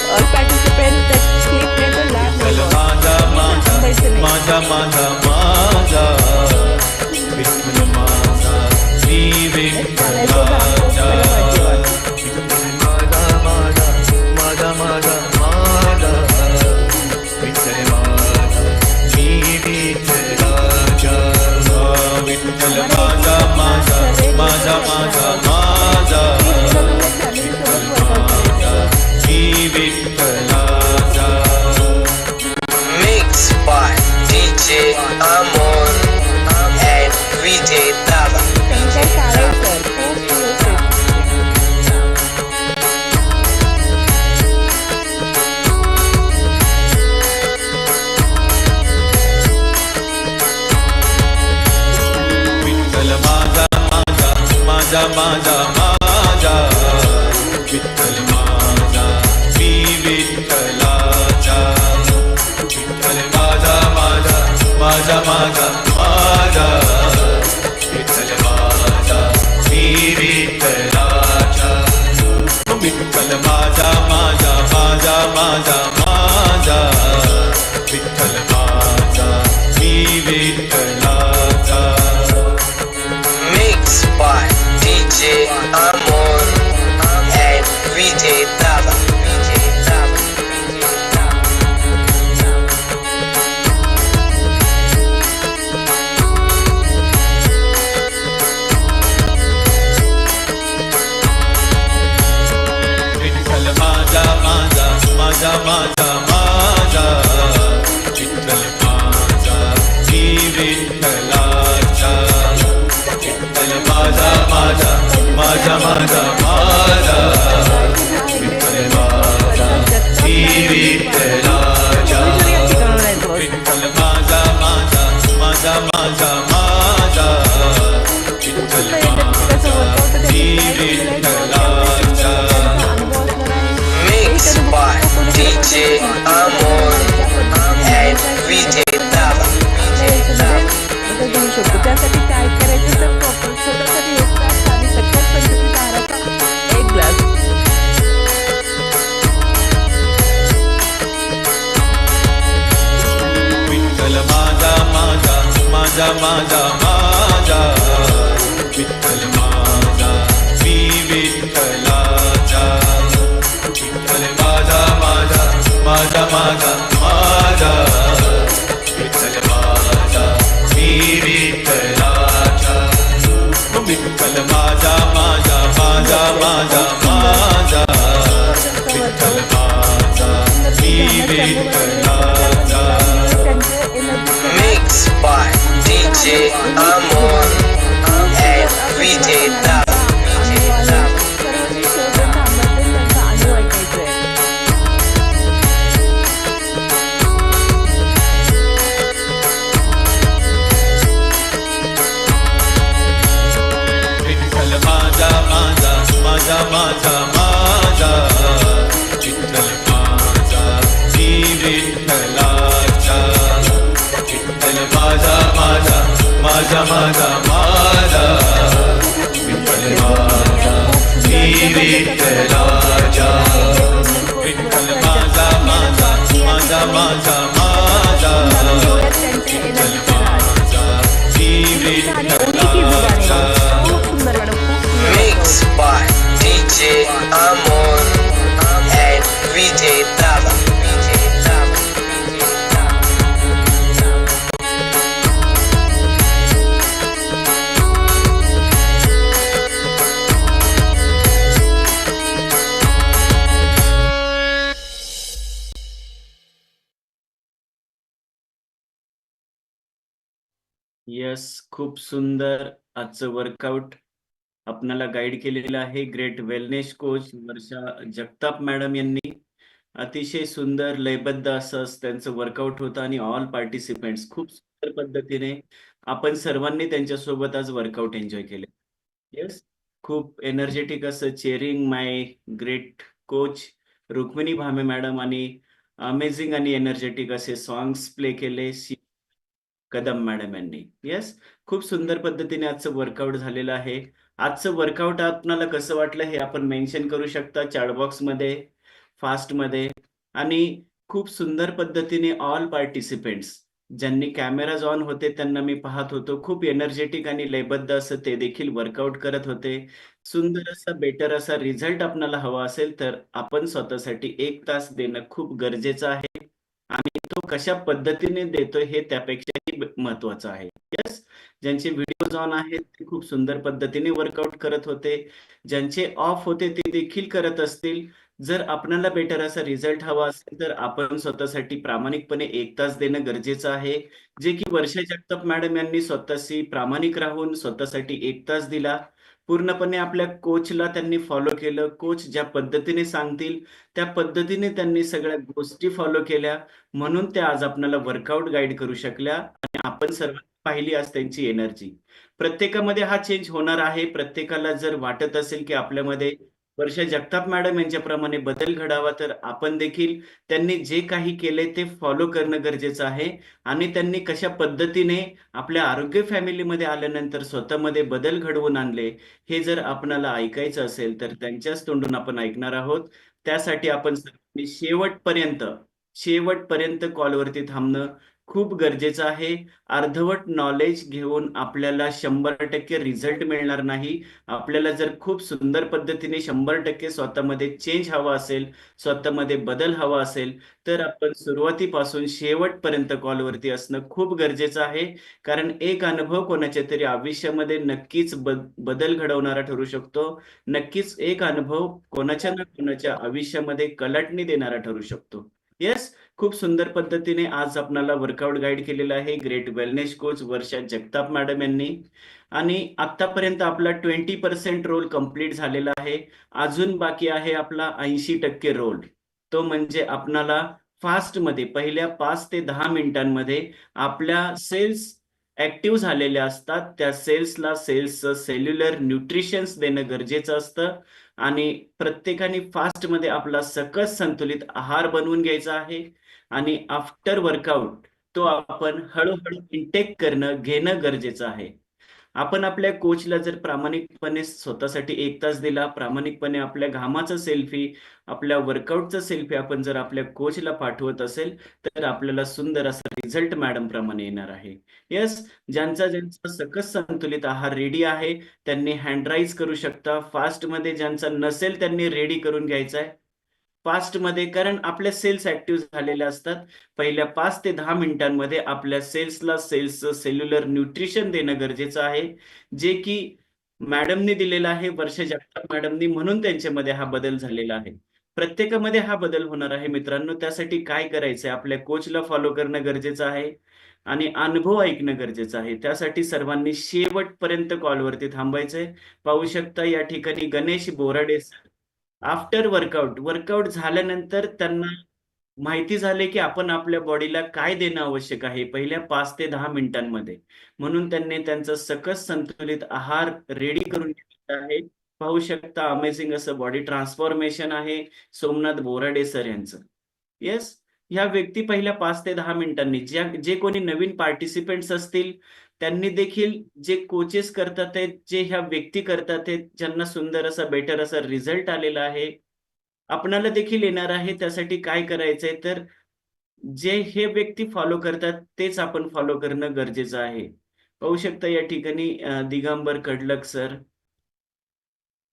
All participants that click let the laugh. माझा माझा माझा विठ्ठल माझा मी विठ्ठलाचा माझा माझा माझा माझा माझा विठ्ठल माझा मी विठ्ठलाचा विठ्ठल माझा माझा माझा माझा माझा विठ्ठल माझा मी विठ्ठलाचा. Mixed by DJ Amor and VJ Dava. Shankar Kale sir खूप सुंदर. विठ्ठल माझा माझा माझा माझा माझा विठ्ठल माझा मी विठ्ठलाचा विठ्ठल माझा माझा माझा माझा माझा विठ्ठल माझा मी विठ्ठलाचा विठ्ठल माझा माझा माझा माझा माझा विठ्ठल माझा मी विठ्ठलाचा. Mixed by DJ Amor and VJ Dava. Vitthal माझा माझा माझा माझा माझा विठ्ठल माझा मी विठ्ठलाचा विठ्ठल माझा माझा माझा माझा माझा विठ्ठल माझा मी विठ्ठलाचा विठ्ठल माझा माझा माझा माझा माझा विठ्ठल माझा मी विठ्ठलाचा. Mixed by DJ माझा माझा माझा विठ्ठल माझा मी विठ्ठलाचा विठ्ठल माझा माझा माझा माझा माझा विठ्ठल माझा मी विठ्ठलाचा विठ्ठल माझा माझा माझा माझा माझा विठ्ठल माझा मी विठ्ठलाचा. Mixed by DJ Amor and VJ Dava. सर्वांनी शोधून थांबायचं त्यांचा अनुभव ऐकायचा आहे. विठ्ठल माझा माझा माझा माझा माझा विठ्ठल माझा मी विठ्ठलाचा विठ्ठल माझा माझा माझा माझा माझा विठ्ठल माझा मी विठ्ठलाचा विठ्ठल माझा माझा माझा माझा माझा विठ्ठल माझा मी विठ्ठलाचा. खूप सुंदर मॅडम, खूप सुंदर. Mixed by DJ Amor and VJ Dava. Yes, खूप सुंदर आजचं वर्कआउट आपणाला गाईड केलेलं आहे ग्रेट वेलनेस कोच वर्षा जगताप मॅडम यांनी. अतिशय सुंदर लयबद्ध असं त्यांचं वर्कआउट होतं आणि ऑल पार्टिसिपेंट्स खूप सुंदर पद्धतीने आपण सर्वांनी त्यांच्यासोबत आज वर्कआउट एन्जॉय केले. येस, खूप एनर्जेटिक असं चेअरिंग माय ग्रेट कोच रुक्मिणी भामे मॅडम आणि अमेझिंग आणि एनर्जेटिक असे सॉंग्स प्ले केले कदम मॅडम यांनी. येस, खूप सुंदर पद्धतीने आजचं वर्कआउट झालेलं आहे. आजचं वर्कआउट आपल्याला कसं वाटलं हे आपण मेन्शन करू शकता चॅटबॉक्स मध्ये, फास्ट मध्ये. आणि खूप सुंदर पद्धतीने ऑल पार्टिसिपेंट्स ज्यांनी कॅमेराज ऑन होते त्यांना मी पाहत होतो, खूप एनर्जेटिक आणि लयबद्ध असं ते देखील वर्कआउट करत होते. सुंदर असा बेटर असा रिझल्ट आपल्याला हवा असेल तर आपण स्वतःसाठी 1 तास देणं खूप गरजेचं आहे आणि तो कशा पद्धतीने देतोय हे त्यापेक्षाही महत्वाचं आहे. यस, ज्यांचे व्हिडिओज ऑन आहेत ते खूप सुंदर पद्धतीने वर्कआउट करत होते, ज्यांचे ऑफ होते ते देखील करत असतील. जर आपल्याला बेटर असा रिझल्ट हवा असेल तर आपण स्वतःसाठी प्रामाणिकपणे 1 तास देणं गरजेचं आहे, जे की वर्षा जगताप मॅडम यांनी स्वतःशी प्रामाणिक राहून स्वतःसाठी 1 तास दिला. पूर्णपणे आपल्या कोचला त्यांनी फॉलो केलं. कोच ज्या पद्धतीने सांगतील त्या पद्धतीने त्यांनी सगळ्या गोष्टी फॉलो केल्या, म्हणून त्या आज आपल्याला वर्कआउट गाईड करू शकल्या आणि आपण सर्वांनी पाहिली आज त्यांची एनर्जी. प्रत्येकामध्ये हा चेंज होणार आहे. प्रत्येकाला जर वाटत असेल की आपल्यामध्ये वर्षा जगताप मॅडम यांच्याप्रमाणे बदल घडावा तर आपण देखील त्यांनी जे काही केले ते फॉलो करणं गरजेचं आहे. आणि त्यांनी कशा पद्धतीने आपल्या आरोग्य फॅमिलीमध्ये आल्यानंतर स्वतःमध्ये बदल घडवून आणले हे जर आपणाला ऐकायचं असेल तर त्यांच्याच तोंडून आपण ऐकणार आहोत. त्यासाठी आपण सर्वांनी शेवटपर्यंत कॉलवरती थांबणं खूप गरजेचं आहे. अर्धवट नॉलेज घेऊन आपल्याला 100% रिझल्ट मिळणार नाही. आपल्याला जर खूप सुंदर पद्धतीने 100% स्वतःमध्ये चेंज हवा असेल, स्वतःमध्ये बदल हवा असेल तर आपण सुरुवातीपासून शेवटपर्यंत कॉलवरती असणं खूप गरजेचं आहे. कारण एक अनुभव कोणाच्या तरी आयुष्यामध्ये नक्कीच बदल घडवणारा ठरू शकतो. नक्कीच एक अनुभव कोणाच्या ना कोणाच्या आयुष्यामध्ये कलाटणी देणारा ठरू शकतो. येस, खूप सुंदर पद्धतीने आज आपल्याला वर्कआउट गाईड केलेलं आहे ग्रेट वेलनेस कोच वर्षा जगताप मॅडम यांनी. आणि आतापर्यंत आपला 20% रोल कंप्लीट झालेला आहे. अजून बाकी आहे आपला 80% रोल. तो म्हणजे आपणाला फास्टमध्ये पहिल्या 5 ते 10 मिनिटांमध्ये आपल्या सेल्स ऍक्टिव्ह झालेल्या असतात. त्या सेल्सला सेल्सचं सेल्युलर न्यूट्रिशन्स देणं गरजेचं असतं आणि प्रत्येकाने फास्टमध्ये आपला सकस संतुलित आहार बनवून घ्यायचा आहे आणि आफ्टर वर्कआउट तो आपण हळूहळू इंटेक घेणं गरजेचं आहे. आपण आपल्या कोचला जर प्रामाणिकपणे स्वतःसाठी 1 तास दिला, प्रामाणिकपणे आपल्या घामाचा सेल्फी, आपल्या वर्कआउटचा सेल्फी आपण जर आपल्या कोचला पाठवत असेल, तर आपल्याला सुंदर असा रिझल्ट मॅडम प्रमाणे येणार आहे. येस, ज्यांचा सकस संतुलित आहार रेडी आहे, त्यांनी हँड राईज करू शकता. फास्टमध्ये ज्यांचा नसेल त्यांनी रेडी करून घ्यायचा आहे. फास्टमध्ये कारण आपल्या सेल्स ऍक्टिव्ह झालेल्या असतात. पहिल्या 5 ते 10 मिनिटांमध्ये आपल्या सेल्सचं सेल्युलर न्यूट्रिशन देणं गरजेचं आहे, जे की मॅडमनी दिलेलं आहे, वर्षा जगताप मॅडमनी, म्हणून त्यांच्यामध्ये हा बदल झालेला आहे. प्रत्येकामध्ये हा बदल होणार आहे मित्रांनो. त्यासाठी काय करायचंय? आपल्या कोचला फॉलो करणं गरजेचं आहे आणि अनुभव ऐकणं गरजेचं आहे. त्यासाठी सर्वांनी शेवटपर्यंत कॉलवरती थांबायचंय. पाहू शकता या ठिकाणी गणेश बोराडे आफ्टर वर्कआउट झाल्यानंतर त्यांना माहिती झाले, की आपण आपल्या बॉडीला काय देणं आवश्यक आहे पहिल्या 5 ते 10 मिनिटांमध्ये. म्हणून त्यांनी त्यांचा सकस संतुलित आहार रेडी करून घेतलेला आहे. पाहू शकता अमेझिंग असं बॉडी ट्रान्सफॉर्मेशन आहे सोमनाथ बोराडे सर यांचं. येस, ह्या व्यक्ती पहिल्या 5 ते 10 मिनिटांनी जे कोणी नवीन पार्टिसिपेंट्स असतील त्यांनी देखील जे कोचेस करतात आहेत, जे ह्या व्यक्ती करतात आहेत, ज्यांना सुंदर असा बेटर असा रिझल्ट आलेला आहे, आपणाला देखील येणार आहे. त्यासाठी काय करायचंय तर जे हे व्यक्ती फॉलो करतात तेच आपण फॉलो करणं गरजेचं आहे. पाहू शकता या ठिकाणी Digambar Kadlak sir.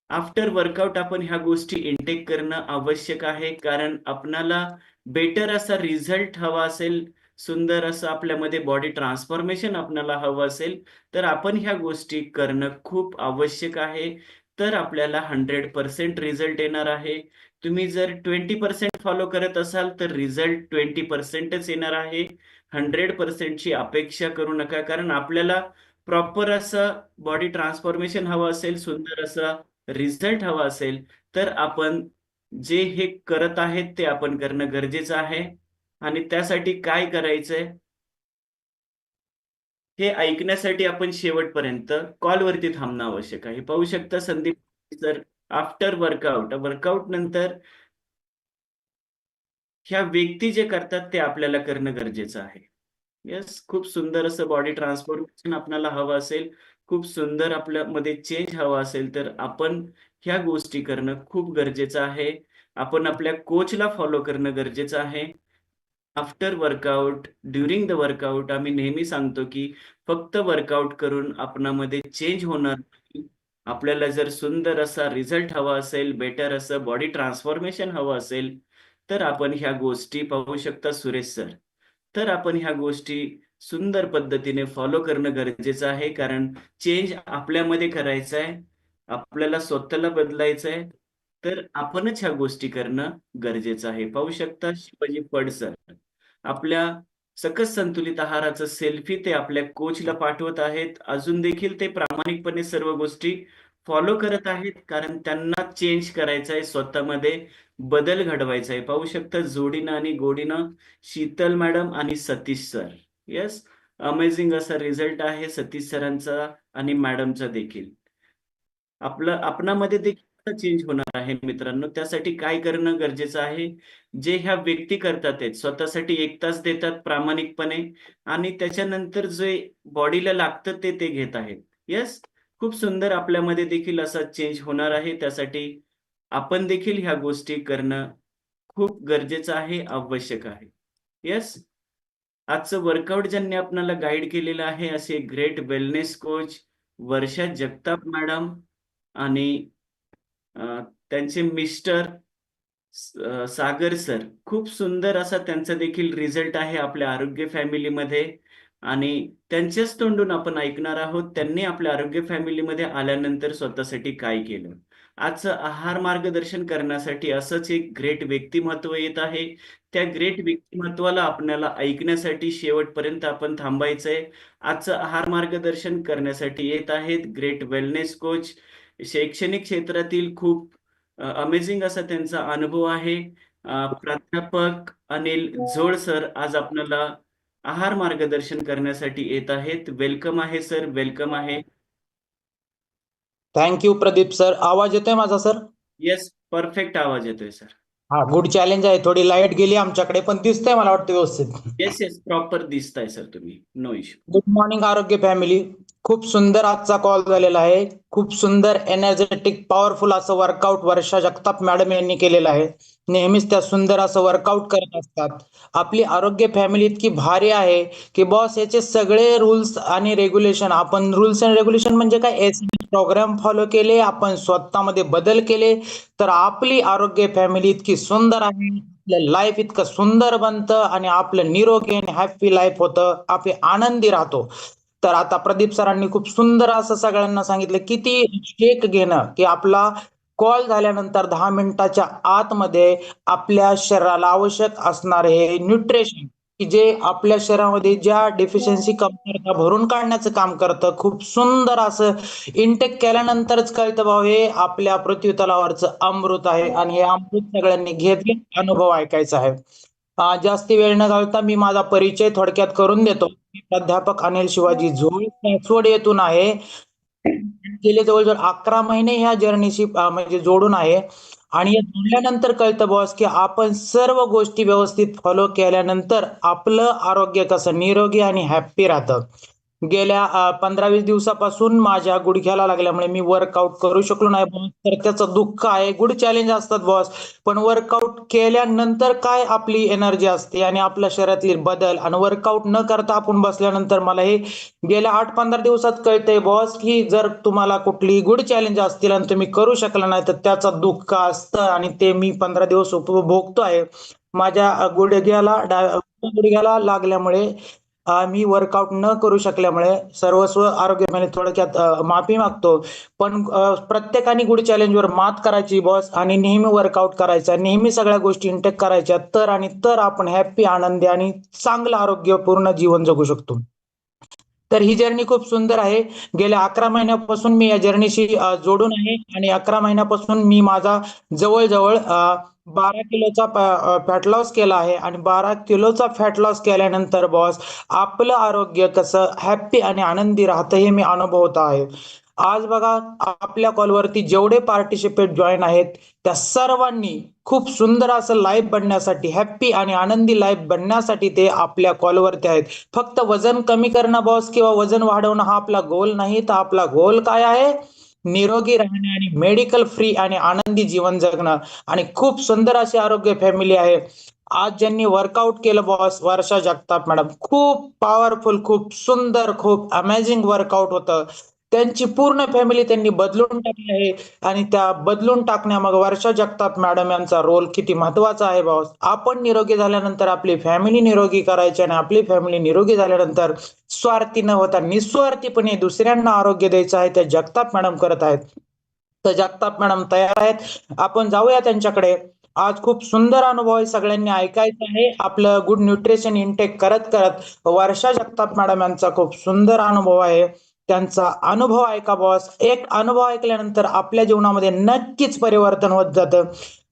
After workout आपण ह्या गोष्टी इनटेक करणं आवश्यक आहे, कारण आपणाला बेटर असा रिझल्ट हवा असेल, सुंदर असं आपल्यामध्ये बॉडी ट्रान्सफॉर्मेशन आपल्याला हवं असेल, तर आपण ह्या गोष्टी करणं खूप आवश्यक आहे. तर आपल्याला 100% रिझल्ट येणार आहे. तुम्ही जर 20% फॉलो करत असाल तर रिझल्ट 20%च येणार आहे. 100% ची अपेक्षा करू नका, कारण आपल्याला प्रॉपर असं बॉडी ट्रान्सफॉर्मेशन हवं असेल, सुंदर असा रिझल्ट हवा असेल, तर आपण जे हे करत आहेत ते आपण करणं गरजेचं आहे. आणि त्यासाठी काय करायचंय हे ऐकण्यासाठी आपण शेवटपर्यंत कॉलवरती थांबणं आवश्यक आहे. पाहू शकता संदीप सर आफ्टर वर्कआउट नंतर ह्या व्यक्ती जे करतात ते आपल्याला करणं गरजेचं आहे. येस, खूप सुंदर असं बॉडी ट्रान्सफॉर्मेशन आपल्याला हवं असेल, खूप सुंदर आपल्यामध्ये चेंज हवा असेल, तर आपण ह्या गोष्टी करणं खूप गरजेचं आहे. आपण आपल्या कोचला फॉलो करणं गरजेचं आहे. After workout, during the workout आम्ही नेहमी सांगतो, की फक्त वर्कआउट करून आपणामध्ये चेंज होणार नाही. आपल्याला जर सुंदर असा रिझल्ट हवा असेल, बेटर असं बॉडी ट्रान्सफॉर्मेशन हवं असेल, तर आपण ह्या गोष्टी पाहू शकता सुरेश सर. तर आपण ह्या गोष्टी सुंदर पद्धतीने फॉलो करणं गरजेचं आहे, कारण चेंज आपल्यामध्ये करायचा आहे, आपल्याला स्वतःला बदलायचं आहे, तर आपणच ह्या गोष्टी करणं गरजेचं आहे. पाहू शकता शिवाजी फड सर आपल्या सकस संतुलित आहाराचं सेल्फी ते आपल्या कोचला पाठवत आहेत. अजून देखील ते प्रामाणिकपणे सर्व गोष्टी फॉलो करत आहेत, कारण त्यांना चेंज करायचं आहे, स्वतःमध्ये बदल घडवायचा आहे. पाहू शकता जोडीनं आणि गोडीनं शीतल मॅडम आणि सतीश सर. येस, अमेझिंग असा रिझल्ट आहे सतीश सरांचा आणि मॅडमचा देखील. आपणामध्ये देखील चेंज होणार आहे मित्रांनो. त्यासाठी काय करणं गरजेचं आहे? जे ह्या व्यक्ती करतात आहेत, स्वतःसाठी 1 तास देतात प्रामाणिकपणे आणि त्याच्यानंतर जे बॉडीला लागतं ते घेत आहेत. येस, खूप सुंदर आपल्यामध्ये देखील असा चेंज होणार आहे. त्यासाठी आपण देखील ह्या गोष्टी करणं खूप गरजेचं आहे, आवश्यक आहे. येस, आजचं वर्कआउट ज्यांनी आपल्याला गाईड केलेलं आहे असे ग्रेट वेलनेस कोच वर्षा जगताप मॅडम आणि त्यांचे मिस्टर सागर सर. खूप सुंदर असा त्यांचा देखील रिझल्ट आहे आपल्या आरोग्य फॅमिलीमध्ये आणि त्यांच्याच तोंडून आपण ऐकणार आहोत, त्यांनी आपल्या आरोग्य फॅमिलीमध्ये आल्यानंतर स्वतःसाठी काय केलं. आजचं आहार मार्गदर्शन करण्यासाठी असंच एक ग्रेट व्यक्तिमत्व येत आहे. त्या ग्रेट व्यक्तिमत्वाला आपल्याला ऐकण्यासाठी शेवटपर्यंत आपण थांबायचंय. आजचं आहार मार्गदर्शन करण्यासाठी येत आहेत ग्रेट वेलनेस कोच. शैक्षणिक क्षेत्रातील खूप अमेझिंग असा त्यांचा अनुभव आहे. प्राध्यापक अनिल झोळ सर आज आपल्याला आहार मार्गदर्शन करण्यासाठी येत आहेत. वेलकम आहे सर, वेलकम आहे. Thank you Pradeep sir. आवाज येतोय माझा सर? येस, परफेक्ट आवाज येतोय सर. हा, गुड चॅलेंज आहे. थोडी लाईट गेली आमच्याकडे, पण दिसतंय मला वाटतं व्यवस्थित. येस, प्रॉपर दिसताय सर तुम्ही, नो इश्यू. गुड मॉर्निंग आरोग्य फॅमिली. खूप सुंदर आजचा कॉल झालेला आहे. खूप सुंदर एनर्जेटिक पॉवरफुल असं वर्कआउट वर्षा जगताप मॅडम यांनी केलेलं आहे. नेहमीच त्या सुंदर असं वर्कआउट करत असतात. आपली आरोग्य फॅमिली इतकी भारी आहे की बॉस याचे सगळे रूल्स आणि रेग्युलेशन आपण रूल्स अँड रेग्युलेशन म्हणजे काय एस प्रोग्राम फॉलो केले, आपण स्वतःमध्ये बदल केले तर आपली आरोग्य फॅमिली इतकी सुंदर आहे. आपलं लाईफ इतकं सुंदर बनतं आणि आपलं निरोगी आणि हॅपी लाईफ होतं. आपण आनंदी राहतो. तर आता प्रदीप सरांनी खूप सुंदर असं सगळ्यांना सांगितलं किती शेक घेणं की आपला कॉल झाल्यानंतर 10 मिनिटाच्या आतमध्ये आपल्या शरीराला आवश्यक असणारे हे न्यूट्रिशन की जे आपल्या शरीरामध्ये ज्या डेफिशियन्सी कमतरता भरून काढण्याचं काम करतं. खूप सुंदर असं इनटेक केल्यानंतरच कळतं भाऊ हे आपल्या पृथ्वी तलावरचं अमृत आहे आणि हे अमृत सगळ्यांनी घेतले अनुभव ऐकायचा आहे. जास्ती वेळ न घालता मी माझा परिचय थोडक्यात करून देतो. मी प्राध्यापक अनिल शिवाजी झोळ सासवड येथून आहे. गेले जवळजवळ 11 महिने ह्या जर्नीशी म्हणजे जोडून आहे आणि या जोडल्यानंतर कळतं बॉस की आपण सर्व गोष्टी व्यवस्थित फॉलो केल्यानंतर आपलं आरोग्य कसं निरोगी आणि हॅप्पी राहतं. गेल्या 15-20 दिवसापासून माझ्या गुडघ्याला लागल्यामुळे मी वर्कआउट करू शकलो नाही बॉस. तर त्याचं दुःख आहे. गुड चॅलेंज असतात बॉस. पण वर्कआउट केल्यानंतर काय आपली एनर्जी असते आणि आपल्या शरीरातले बदल आणि वर्कआउट न करता आपण बसल्यानंतर मला हे गेल्या 8-15 दिवसात कळतंय बॉस की जर तुम्हाला कुठली गुड चॅलेंज असतील आणि तुम्ही करू शकला नाही तर त्याचं दुःख असतं आणि ते मी 15 दिवस उपभोगतो आहे. माझ्या गुडघ्याला लागल्यामुळे मी वर्कआउट न करू शकल्यामुळे सर्वस्व आरोग्य म्हणजे थोडक्यात माफी मागतो. पण प्रत्येकाने गुड चॅलेंजवर मात करायची बॉस आणि नेहमी वर्कआउट करायचा, नेहमी सगळ्या गोष्टी इंटेक करायच्या तर आपण हॅपी आनंदी आणि चांगलं आरोग्यपूर्ण जीवन जगू शकतो. तर ही जर्नी खूप सुंदर आहे. गेल्या 11 महिन्यापासून मी या जर्नीशी जोडून आहे आणि 11 महिन्यापासून मी माझा जवळ-जवळ 12 किलोचा फॅट लॉस केला आहे आणि 12 किलोचा फॅट लॉस केल्यानंतर बॉस आपलं आरोग्य कसं हॅपी आणि आनंदी राहतं हे मी अनुभवत आहे. आज बघा आपल्या कॉलवरती जेवढे पार्टिसिपेट जॉईन आहेत त्या सर्वांनी खूप सुंदर असं लाईफ बनण्यासाठी हॅपी आणि आनंदी लाईफ बनण्यासाठी ते आपल्या कॉलवरती आहेत. फक्त वजन कमी करणं बॉस किंवा वजन वाढवणं हा आपला गोल नाही तर आपला गोल काय आहे निरोगी राहणे आणि मेडिकल फ्री आणि आनंदी जीवन जगणं आणि खूप सुंदर अशी आरोग्य फॅमिली आहे. आज ज्यांनी वर्कआउट केलं बॉस वर्षा जगताप मॅडम खूप पॉवरफुल खूप सुंदर खूप अमेझिंग वर्कआउट होतं. त्यांची पूर्ण फॅमिली त्यांनी बदलून टाकली आहे आणि त्या बदलून टाकण्या मग वर्षा जगताप मॅडम यांचा रोल किती महत्वाचा आहे बॉस. आपण निरोगी झाल्यानंतर आपली फॅमिली निरोगी करायची आणि आपली फॅमिली निरोगी झाल्यानंतर स्वार्थी न होता निस्वार्थीपणे दुसऱ्यांना आरोग्य द्यायचं आहे ते जगताप मॅडम करत आहेत. तर जगताप मॅडम तयार आहेत. आपण जाऊया त्यांच्याकडे. आज खूप सुंदर अनुभव आहे सगळ्यांनी ऐकायचं आहे. आपलं गुड न्यूट्रिशन इनटेक करत करत वर्षा जगताप मॅडम यांचा खूप सुंदर अनुभव आहे. त्यांचा अनुभव ऐका बॉस. एक अनुभव ऐकल्यानंतर आपल्या जीवनामध्ये नक्कीच परिवर्तन होत जातं.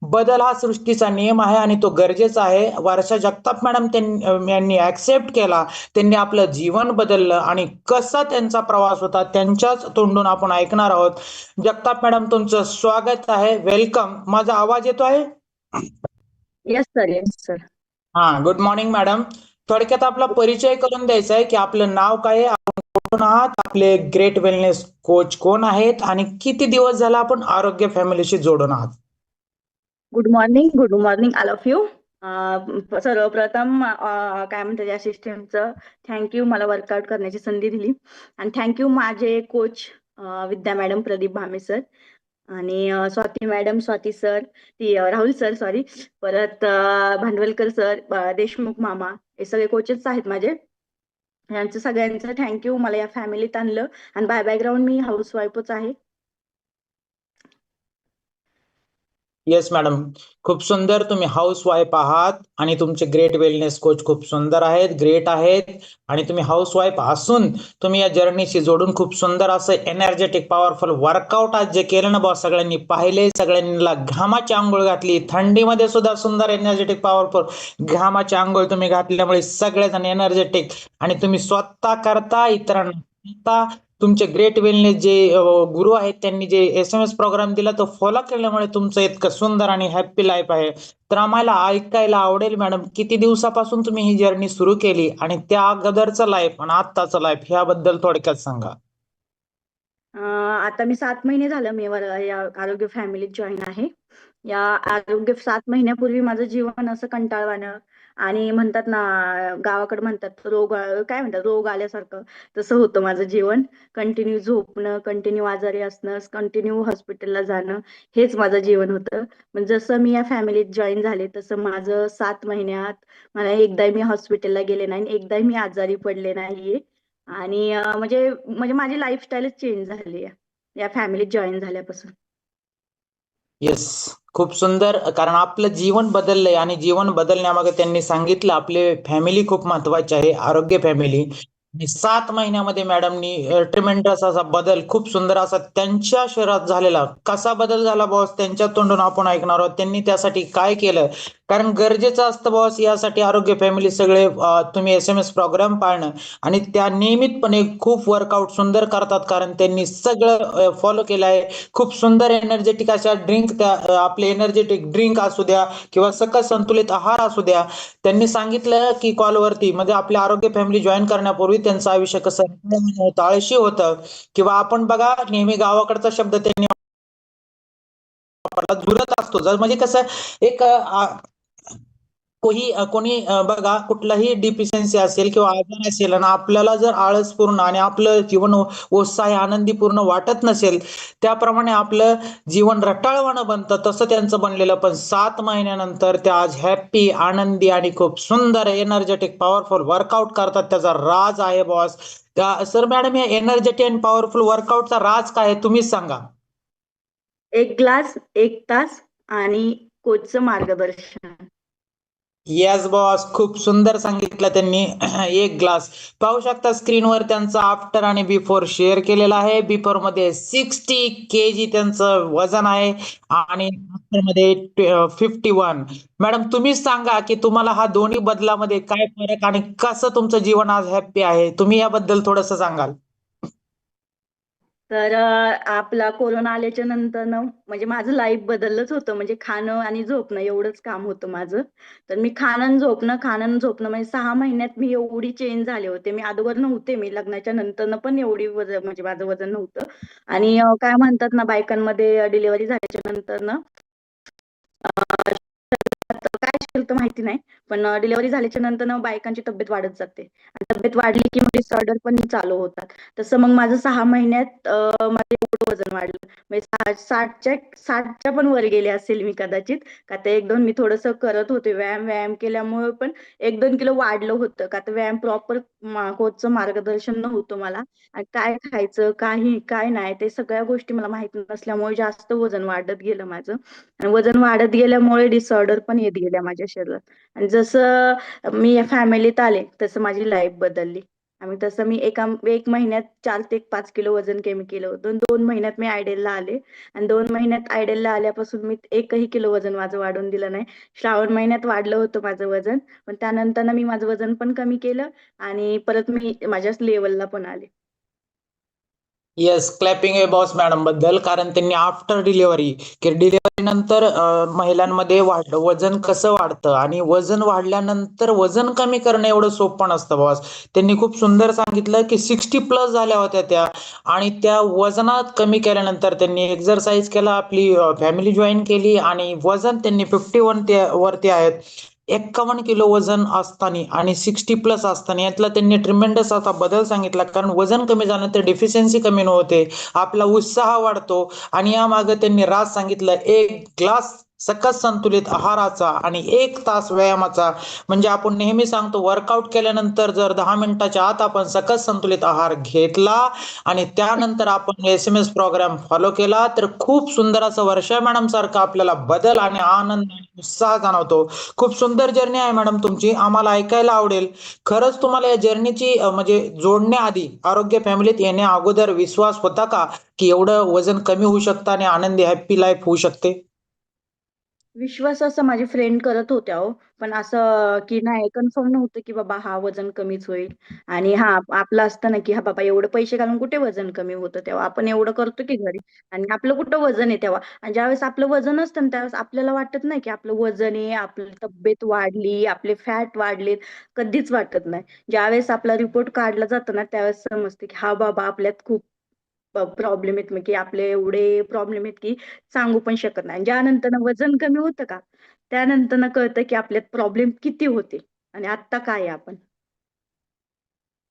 बदल हा सृष्टीचा नियम आहे आणि तो गरजेचा आहे. वर्षा जगताप मॅडम यांनी ऍक्सेप्ट केला. त्यांनी आपलं जीवन बदललं आणि कसा त्यांचा प्रवास होता त्यांच्याच तोंडून आपण ऐकणार आहोत. जगताप मॅडम तुमचं स्वागत आहे. वेलकम. माझा आवाज येतो आहे? Yes sir, yes sir. हा, गुड मॉर्निंग मॅडम. थोडक्यात आपला परिचय करून द्यायचा आहे की आपलं नाव काय आहे, आपण कोण आहात, आपले ग्रेट वेलनेस कोच कोण आहेत आणि किती दिवस झाला आपण आरोग्य फॅमिलीशी जोडून आहात. Good morning all of you. सर्वप्रथम काय म्हणतात या सिस्टीमचं थँक्यू मला वर्कआउट करण्याची संधी दिली आणि थँक्यू माझे कोच विद्या मॅडम प्रदीप भामे सर आणि Swati sir Rahul sir sorry परत भांडवलकर सर देशमुख मामा हे सगळे कोचेस आहेत माझे. यांचं सगळ्यांचं थँक्यू मला या फॅमिलीत आणलं आणि बाय बॅकग्राऊंड मी हाऊसवाईफच आहे. येस मॅडम, खूप सुंदर. तुम्ही हाऊस वाईफ आहात आणि तुमचे ग्रेट वेलनेस कोच खूप सुंदर आहेत, ग्रेट आहेत आणि तुम्ही हाऊस वाईफ असून तुम्ही या जर्नीशी जोडून खूप सुंदर असं एनर्जेटिक पॉवरफुल वर्कआउट आज जे केलं ना बॉस सगळ्यांनी पाहिले, सगळ्यांना घामाची आंघोळ घातली. थंडीमध्ये सुद्धा सुंदर एनर्जेटिक पॉवरफुल घामाची आंघोळ तुम्ही घातल्यामुळे सगळेजण एनर्जेटिक आणि तुम्ही स्वतः करता इतरांना तुमचे ग्रेट वेलनेस जे गुरु आहेत त्यांनी जे SMS प्रोग्राम दिला तो फॉलो केल्यामुळे तुमचं इतकं सुंदर आणि हॅपी लाईफ आहे. तर आम्हाला ऐकायला आवडेल मॅडम किती दिवसापासून तुम्ही ही जर्नी सुरू केली आणि त्या अगोदरचं लाईफ आणि आत्ताचं लाईफ ह्याबद्दल थोडक्यात सांगा. आता मी 7 महिने झालं या आरोग्य फॅमिलीत जॉईन आहे. या आरोग्य 7 महिन्यापूर्वी माझं जीवन असं कंटाळवाणं आणि म्हणतात ना, गावाकडे म्हणतात काय म्हणतात रोग आल्यासारखं तसं होतं माझं जीवन. कंटिन्यू झोपणं, कंटिन्यू आजारी असणं, कंटिन्यू हॉस्पिटलला जाणं, हेच माझं जीवन होतं. पण जसं मी या फॅमिलीत जॉईन झाले, तसं माझं 7 महिन्यात मला एकदाही मी हॉस्पिटलला गेले नाही, एकदाही मी आजारी पडले नाहीये. आणि म्हणजे म्हणजे माझी लाईफस्टाईलच चेंज झाली आहे या फॅमिलीत जॉईन झाल्यापासून. येस, खूप सुंदर. कारण आपलं जीवन बदललंय आणि जीवन बदलण्यामागे त्यांनी सांगितलं आपले फॅमिली खूप महत्वाची आहे, आरोग्य फॅमिली. आणि 7 महिन्यामध्ये मॅडमनी ट्रिमेंडस असा बदल, खूप सुंदर असा त्यांच्या शरीरात झालेला. कसा बदल झाला बॉस, त्यांच्या तोंडून आपण ऐकणार आहोत. त्यांनी त्यासाठी काय केलं, कारण गरजेचं असतं बॉस. यासाठी आरोग्य फॅमिली सगळे तुम्ही SMS प्रोग्राम पाळणं आणि त्या नियमितपणे खूप वर्कआउट सुंदर करतात, कारण त्यांनी सगळं फॉलो केलं आहे. खूप सुंदर एनर्जेटिक अशा ड्रिंक, त्या आपले एनर्जेटिक ड्रिंक असू द्या किंवा सकस संतुलित आहार असू द्या. त्यांनी सांगितलं की कॉलवरती, म्हणजे आपल्या आरोग्य फॅमिली जॉईन करण्यापूर्वी त्यांचं आयुष्य कसं होतं, आळशी होतं, किंवा आपण बघा नेहमी गावाकडचा शब्द त्यांनी वापरला, झुरत असतो. जर म्हणजे कसं एक कोणी बघा कुठलाही डिफिशियन्सी असेल किंवा आजार असेल आणि आपल्याला जर आळसपूर्ण आणि आपलं जीवन उत्साही आनंदीपूर्ण वाटत नसेल, त्याप्रमाणे आपलं जीवन रटाळवाणं बनतं. तसं त्यांचं बनलेलं. पण 7 महिन्यानंतर ते आज हॅप्पी, आनंदी आणि खूप सुंदर एनर्जेटिक पॉवरफुल वर्कआउट करतात. त्याचा राज आहे बॉस. सर मॅडम, या एनर्जेटिक अँड पॉवरफुल वर्कआउटचा राज काय आहे, तुम्हीच सांगा. 1 ग्लास 1 तास आणि कोचचं मार्गदर्शन. येस बॉस, खूप सुंदर सांगितलं त्यांनी. 1 ग्लास पाहू शकता स्क्रीनवर, त्यांचा आफ्टर आणि बिफोर शेअर केलेला आहे. बिफोर मध्ये 60 kg त्यांचं वजन आहे आणि आफ्टर मध्ये 51. मॅडम तुम्हीच सांगा की तुम्हाला हा दोन्ही बदलामध्ये काय फरक आणि कसं तुमचं जीवन आज हॅप्पी आहे, तुम्ही याबद्दल थोडंसं सांगाल? तर आपला कोरोना आल्याच्या नंतरनं म्हणजे माझं लाईफ बदललंच होतं. म्हणजे खाणं आणि झोपणं एवढंच काम होतं माझं. तर मी खाणं आणि झोपणं म्हणजे 6 महिन्यात मी एवढी चेंज झाले होते. मी अगोदर नव्हते. मी लग्नाच्या नंतरनं पण एवढी म्हणजे माझं वजन नव्हतं. आणि काय म्हणतात ना, बायकांमध्ये डिलिव्हरी झाल्याच्या नंतरनं काय असेल तर माहिती नाही. पण डिलिव्हरी झाल्याच्या नंतर बायकांची तब्येत वाढत जाते. आणि तब्येत वाढली की मग डिसऑर्डर पण चालू होतात. तसं मग माझं 6 महिन्यात माझं एवढं वजन वाढलं. म्हणजे 60च्या पण वर गेले असेल मी कदाचित. का तर 1-2 मी थोडंसं करत होते व्यायाम केल्यामुळे पण 1-2 किलो वाढलं होतं. का तर व्यायाम प्रॉपर कोचचं मार्गदर्शन नव्हतं मला. आणि काय खायचं, काय नाही ते सगळ्या गोष्टी मला माहिती नसल्यामुळे जास्त वजन वाढत गेलं माझं. आणि वजन वाढत गेल्यामुळे डिसऑर्डर पण येत गेल्या माझ्या शरीरात. आणि जसं मी या फॅमिलीत आले, तसं माझी लाईफ बदलली. मी 1 महिन्यात 4 ते 5 किलो वजन कमी केलं होतं. 2 महिन्यात मी आयडेलला आले आणि 2 महिन्यात आयडेलला आल्यापासून मी 1ही किलो वजन माझं वाढून दिलं नाही. श्रावण महिन्यात वाढलं होतं माझं वजन, पण त्यानंतर मी माझं वजन पण कमी केलं आणि परत मी माझ्याच लेवलला पण आले. येस, क्लॅपिंग आहे बॉस मॅडम बद्दल, कारण त्यांनी आफ्टर डिलिव्हरी की डिलिव्हरी नंतर महिलांमध्ये वजन कसं वाढतं आणि वजन वाढल्यानंतर वजन कमी करणं एवढं सोपं नसतं बॉस. त्यांनी खूप सुंदर सांगितलं की 60+ झाल्या होत्या त्या, आणि त्या वजनात कमी केल्यानंतर त्यांनी एक्सरसाइज केला, आपली फॅमिली जॉईन केली आणि वजन त्यांनी 51 वरती आहेत. 51 किलो वजन असताना आणि 60+ असताना यातला त्यांनी ट्रिमेंडस असा बदल सांगितला. कारण वजन कमी झालं तर डिफिशियन्सी कमी होते, आपला उत्साह वाढतो. आणि यामागे त्यांनी राज सांगितलं 1 ग्लास सकस संतुलित आहाराचा आणि 1 तास व्यायामाचा. म्हणजे आपण नेहमी सांगतो वर्कआउट केल्यानंतर जर 10 मिनिटाच्या आत आपण सकस संतुलित आहार घेतला आणि त्यानंतर आपण SMS प्रोग्राम फॉलो केला, तर खूप सुंदर असं वर्षा मॅडम सारखा आपल्याला बदल आणि आनंद आणि उत्साह जाणवतो. खूप सुंदर जर्नी आहे मॅडम तुमची, आम्हाला ऐकायला आवडेल. खरंच तुम्हाला या जर्नीची म्हणजे जोडण्याआधी, आरोग्य फॅमिलीत येण्या अगोदर विश्वास होता का की एवढं वजन कमी होऊ शकतं आणि आनंदी हॅप्पी लाईफ होऊ शकते? विश्वास असं माझे फ्रेंड करत होत्या हो. पण असं की नाही कन्फर्म नव्हतं की बाबा हा वजन कमीच होईल. आणि आपलं असतं ना की हा बाबा एवढे पैसे घालून कुठे वजन कमी होतं तेव्हा. आपण एवढं करतो की घरी आणि आपलं कुठं वजन आहे तेव्हा. आणि ज्यावेळेस आपलं वजन असतं ना त्यावेळेस आपल्याला वाटत नाही की आपलं वजन आहे, आपली तब्येत वाढली, आपले फॅट वाढलेत, कधीच वाटत नाही. ज्यावेळेस आपला रिपोर्ट काढला जातो ना त्यावेळेस समजते की हा बाबा आपल्यात खूप प्रॉब्लेम आहेत की आपले एवढे प्रॉब्लेम आहेत की सांगू पण शकत नाही. ज्यानंतर वजन कमी होतं का, त्यानंतर कळतं की आपल्यात प्रॉब्लेम किती होते आणि आत्ता काय आहे आपण.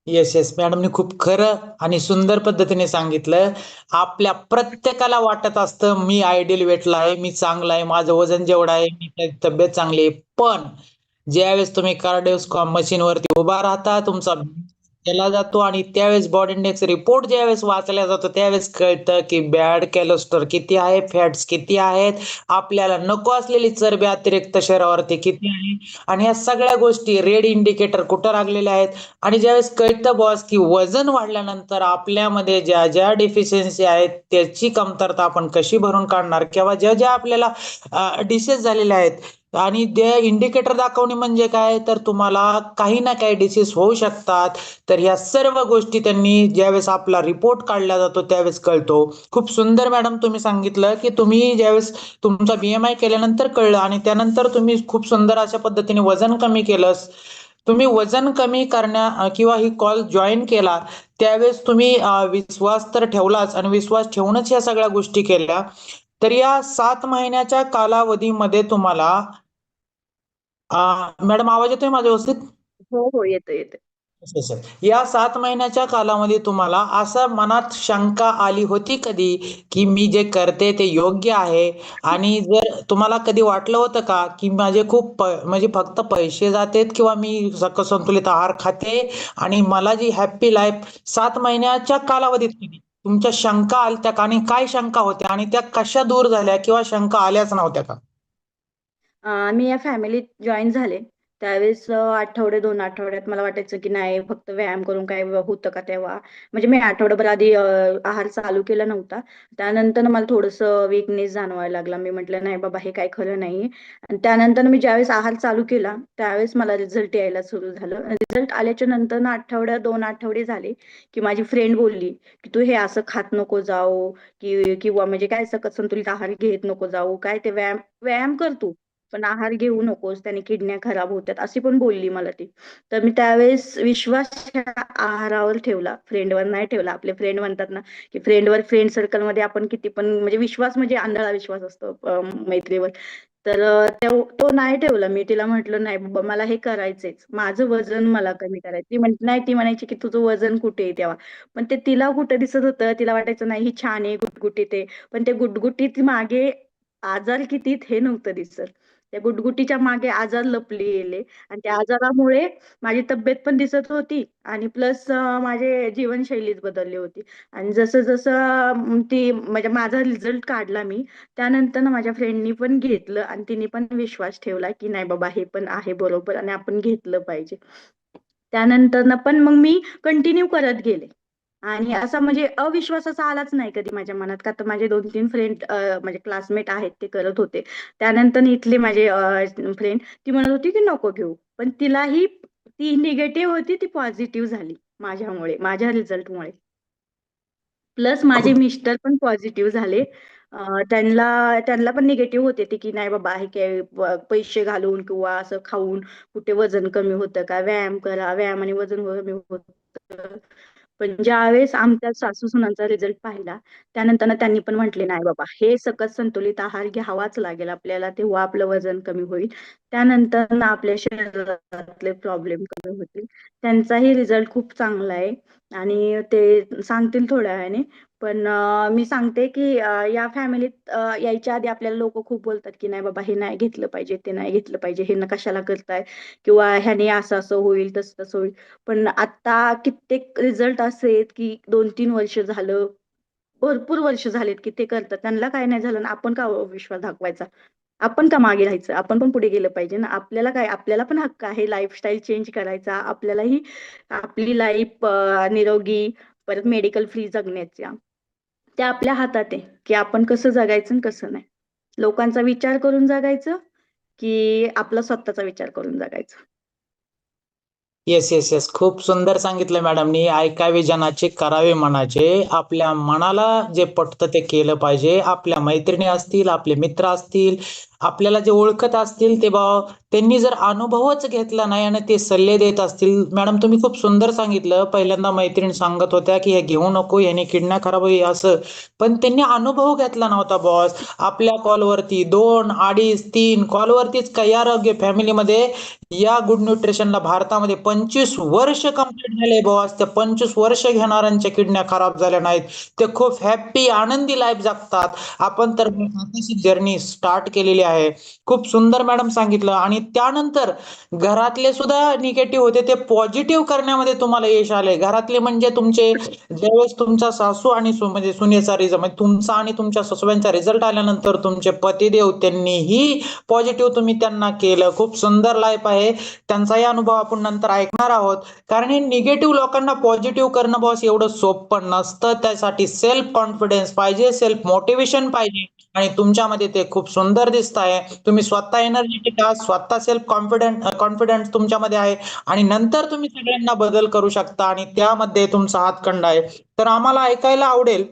येस येस मॅडमने खूप खरं आणि सुंदर पद्धतीने सांगितलं. आपल्या प्रत्येकाला वाटत असतं मी आयडियल वेटला आहे, मी चांगला आहे, माझं वजन जेवढं आहे, मी तब्येत चांगली आहे. पण ज्यावेळेस तुम्ही कार्डिओ मशीनवरती उभा राहता, तुमचा केला जातो आणि त्यावेळेस बॉडी इंडेक्स रिपोर्ट ज्यावेळेस वाचला जातो त्यावेळेस कळतं की बॅड कोलेस्ट्रॉल किती आहे, फॅट्स किती आहेत, आपल्याला नको असलेली चरबी अतिरिक्त शरीरावरती किती आहे आणि या सगळ्या गोष्टी रेड इंडिकेटर कुठं लागलेल्या आहेत. आणि ज्यावेळेस कळतं बॉस की वजन वाढल्यानंतर आपल्यामध्ये ज्या ज्या डेफिशियन्सी आहेत त्याची कमतरता आपण कशी भरून काढणार किंवा ज्या ज्या आपल्याला डिसीज झालेल्या आहेत आणि ते इंडिकेटर दाखवणे म्हणजे काय तर तुम्हाला काही ना काही डिसीज होऊ शकतात. तर ह्या सर्व गोष्टी त्यांनी ज्यावेळेस आपला रिपोर्ट काढला जातो त्यावेळेस कळतो. खूप सुंदर मॅडम तुम्ही सांगितलं की तुम्ही ज्यावेळेस तुमचा BMI केल्यानंतर कळलं आणि त्यानंतर तुम्ही खूप सुंदर अशा पद्धतीने वजन कमी केलं. तुम्ही वजन कमी किंवा ही कॉल जॉईन केला त्यावेळेस तुम्ही विश्वास तर ठेवलाच आणि विश्वास ठेवूनच या सगळ्या गोष्टी केल्या. तर या 7 महिन्याच्या कालावधीमध्ये तुम्हाला मॅडम आवाज येतोय माझा व्यवस्थित? हो हो, येतं येतं. अच्छा, अच्छा. या 7 महिन्याच्या कालामध्ये तुम्हाला असं मनात शंका आली होती कधी, की मी जे करते ते योग्य आहे? आणि जर तुम्हाला कधी वाटलं होतं का, की माझे खूप म्हणजे फक्त पैसे जातेत किंवा मी संतुलित आहार खाते आणि मला जी हॅपी लाईफ 7 महिन्याच्या कालावधीत कधी तुमच्या शंका आलत्या का? आणि काय शंका होत्या आणि त्या कशा दूर झाल्या किंवा शंका आल्याच नव्हत्या का? मी या फॅमिलीत जॉईन झाले. त्यावेळेस आठवडे 2 आठवड्यात मला वाटायचं की नाही फक्त व्यायाम करून काय होतं का तेव्हा? म्हणजे मी आठवडाभर आधी आहार चालू केला नव्हता. त्यानंतर मला थोडंसं वीकनेस जाणवायला लागला. मी म्हटलं नाही बाबा हे काही खरं नाहीये. आणि त्यानंतर मी ज्यावेळेस आहार चालू केला, त्यावेळेस मला रिझल्ट यायला सुरू झालं. रिझल्ट आल्याच्या नंतर आठवडा 2 आठवडे झाले, की माझी फ्रेंड बोलली, की "तू हे असं खात नको जाऊ, किंवा म्हणजे काय सकस संतुलित आहार घेत नको जाऊ. काय ते व्यायाम व्यायाम कर तू. पण आहार घेऊ नकोस, त्याने किडन्या खराब होतात," अशी पण बोलली मला ती. तर मी त्यावेळेस विश्वास ह्या आहारावर ठेवला, फ्रेंडवर नाही ठेवला. आपले फ्रेंड म्हणतात ना, की फ्रेंड सर्कलमध्ये आपण किती पण म्हणजे विश्वास म्हणजे आंधळा विश्वास असतो मैत्रीवर. तर तो नाही ठेवला. मी तिला म्हटलं, "नाही बाबा मला हे करायचंच. माझं वजन मला कमी करायचं." ती म्हणायची, की "तुझं वजन कुठे आहे तेव्हा?" पण ते तिला कुठे दिसत होतं, तिला वाटायचं नाही ही छान आहे, गुटगुटीत आहे. पण ते गुटगुटीत मागे आजार किती हे नव्हतं दिसत. त्या गुटगुटीच्या मागे आजार लपलेले आणि त्या आजारामुळे माझी तब्येत पण दिसत होती आणि प्लस माझी जीवनशैलीच बदलली होती. आणि जसं-जसं ती म्हणजे माझा रिझल्ट काढला मी, त्यानंतर माझ्या फ्रेंडनी पण घेतलं आणि तिने पण विश्वास ठेवला, की नाही बाबा हे पण आहे बरोबर आणि आपण घेतलं पाहिजे. त्यानंतरनं पण मग मी कंटिन्यू करत गेले. आणि असा म्हणजे अविश्वास असा आलाच नाही कधी माझ्या मनात. का तर माझे 2-3 फ्रेंड माझे क्लासमेट आहेत ते करत होते. त्यानंतर इथले माझे फ्रेंड ती म्हणत होती, की "नको घेऊ." पण तिलाही ती निगेटिव्ह होती, ती पॉझिटिव्ह झाली माझ्यामुळे, माझ्या रिझल्टमुळे. प्लस माझे खूप मिस्टर पण पॉझिटिव्ह झाले. त्यांना त्यांना पण निगेटिव्ह होते ते, की नाही बाबा हे काय पैसे घालून किंवा असं खाऊन कुठे वजन कमी होतं का? व्यायाम करा, व्यायामाने वजन कमी होतं. पण ज्यावेळेस आमच्या सासू-सुनांचा रिझल्ट पाहिला, त्यानंतर त्यांनी पण म्हटले, "नाही बाबा, हे सकस संतुलित आहार घ्यावाच लागेल आपल्याला, तेव्हा आपलं वजन कमी होईल. त्यानंतर ना आपल्या शरीरातले प्रॉब्लेम कमी होतील." त्यांचाही रिझल्ट खूप चांगला आहे आणि ते सांगतील थोड्या वेळाने. पण मी सांगते, की या फॅमिलीत यायच्या आधी आपल्याला लोकं खूप बोलतात, की "नाही बाबा, हे नाही घेतलं पाहिजे, ते नाही घेतलं पाहिजे, हे कशाला करताय?" किंवा "ह्याने असं-असं होईल, तसं-तसं होईल." पण आता कित्येक रिझल्ट असे आहेत, की 2-3 वर्ष झालं, भरपूर वर्ष झालेत, की ते करतात. त्यांना काही नाही झालं ना, आपण का विश्वास दाखवायचा? आपण का मागे राहायचं? आपण पण पुढे गेलं पाहिजे ना. आपल्याला काय, आपल्याला पण हक्क आहे लाईफस्टाईल चेंज करायचा. आपल्यालाही आपली लाईफ निरोगी, परत मेडिकल फ्री जगण्याच्या. ते आपल्या हातात आहे, की आपण कसं जगायचं आणि कसं नाही. लोकांचा विचार करून जगायचं, की आपला स्वतःचा विचार करून जगायचं. Yes, yes, yes. खूप सुंदर सांगितलं मॅडमनी. ऐकावे जनाचे, करावे मनाचे. आपल्या मनाला जे पटतं ते केलं पाहिजे. आपल्या मैत्रिणी असतील, आपले मित्र असतील, आपल्याला जे ओळखत असतील ते त्यांनी जर अनुभवच घेतला नाही आणि ते सल्ले देत असतील. मॅडम तुम्ही खूप सुंदर सांगितलं. पहिल्यांदा मैत्रीण सांगत होत्या की हे घेऊ नको, याने किडण्या खराब होईल असं, पण त्यांनी अनुभव घेतला नव्हता बॉस. आपल्या कॉलवरती 2, 2.5, 3 कॉलवरतीच काही आरोग्य फॅमिलीमध्ये या गुड न्यूट्रिशनला भारतामध्ये 25 वर्ष कंप्लीट झाले बॉस. त्या 25 वर्ष घेणाऱ्यांच्या किडन्या खराब झाल्या नाहीत. ते खूप हॅप्पी आनंदी लाईफ जगतात. आपण तर जर्नी स्टार्ट केलेली आहे. खूप सुंदर मॅडम सांगितलं. आणि त्यानंतर घरातले सुद्धा निगेटिव्ह होते ते पॉझिटिव्ह करण्यामध्ये तुम्हाला यश आले. घरातले म्हणजे तुमचे ज्यावेळेस तुमचा सासू आणि म्हणजे सुनेचा रिझल्ट म्हणजे तुमचा आणि तुमच्या सासूबाईंचा रिझल्ट आल्यानंतर तुमचे पतिदेव त्यांनीही पॉझिटिव्ह तुम्ही त्यांना केलं. खूप सुंदर लाईफ आहे. त्यांचाही अनुभव आपण नंतर ऐकणार आहोत. कारण हे निगेटिव्ह लोकांना पॉझिटिव्ह करणं बॉस एवढं सोपं नसतं. त्यासाठी सेल्फ कॉन्फिडन्स पाहिजे, सेल्फ मोटिवेशन पाहिजे. आणि तुमच्यामध्ये ते खूप सुंदर दिसत आहे. तुम्ही स्वतः एनर्जेटिक आहात, स्वतः सेल्फ कॉन्फिडन्स तुमच्यामध्ये आहे. आणि नंतर तुम्ही सगळ्यांना बदल करू शकता आणि त्यामध्ये तुमचा हातखंडा आहे. तर आम्हाला ऐकायला आवडेल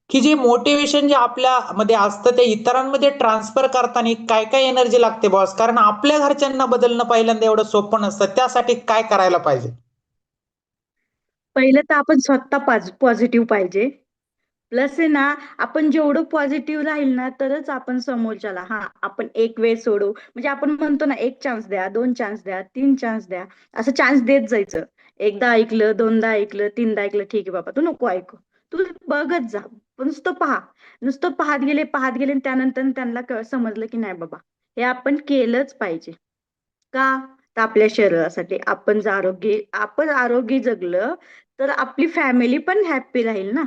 की जे मोटिवेशन जे आपल्यामध्ये असतं ते इतरांमध्ये ट्रान्सफर करताना काय काय एनर्जी लागते बॉस? कारण आपल्या घरच्यांना बदलणं पहिल्यांदा एवढं सोपं नसतं. त्यासाठी काय करायला पाहिजे? पहिलं तर आपण स्वतः पॉझिटिव्ह पाहिजे. प्लस आहे ना, आपण जेवढं पॉझिटिव्ह राहील ना, तरच आपण समोरच्याला आपण एक वेळ सोडू. म्हणजे आपण म्हणतो ना, 1 चान्स द्या, 2 चान्स द्या, 3 चान्स द्या. असं चान्स देत जायचं. एकदा ऐकलं, दोनदा ऐकलं, तीनदा ऐकलं, ठीक आहे बाबा, तू नको ऐकू. तू बघत जा. पण नुसतं पहा. नुसतं पाहत गेले आणि त्यानंतर त्यांना समजलं की नाही बाबा, हे आपण केलंच पाहिजे. का? तर आपल्या शरीरासाठी. आपण आरोग्य जगलं, तर आपली फॅमिली पण हॅपी राहील ना.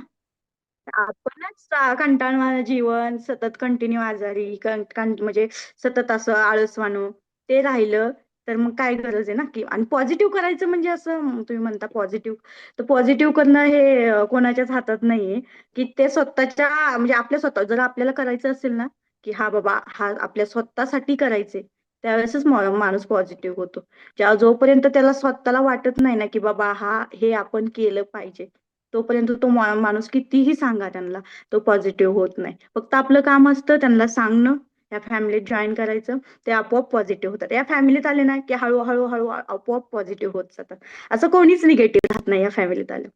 आपणच कंटाळवाणं जीवन, सतत कंटिन्यू आजारी, म्हणजे सतत असं आळसवाणं ते राहिलं, तर मग काय गरज आहे ना, की आणि पॉझिटिव्ह करायचं म्हणजे असं तुम्ही म्हणता पॉझिटिव्ह, तर पॉझिटिव्ह करणं हे कोणाच्याच हातात नाहीये, की ते स्वतःच्या म्हणजे आपल्या स्वतः जर आपल्याला करायचं असेल ना, की बाबा आपल्या स्वतःसाठी करायचंय, त्यावेळेसच माणूस पॉझिटिव्ह होतो. जोपर्यंत त्याला स्वतःला वाटत नाही ना, की बाबा हे आपण केलं पाहिजे, तोपर्यंत तो माणूस कितीही सांगा त्यांना, तो पॉझिटिव्ह होत नाही. फक्त आपलं काम असतं त्यांना सांगणं, या फॅमिलीत जॉईन करायचं, ते आपोआप पॉझिटिव्ह होतात. या फॅमिलीत आले ना, की हळू आपोआप पॉझिटिव्ह होत जातात. असं कोणीच निगेटिव्ह राहत नाही या फॅमिलीत आलं.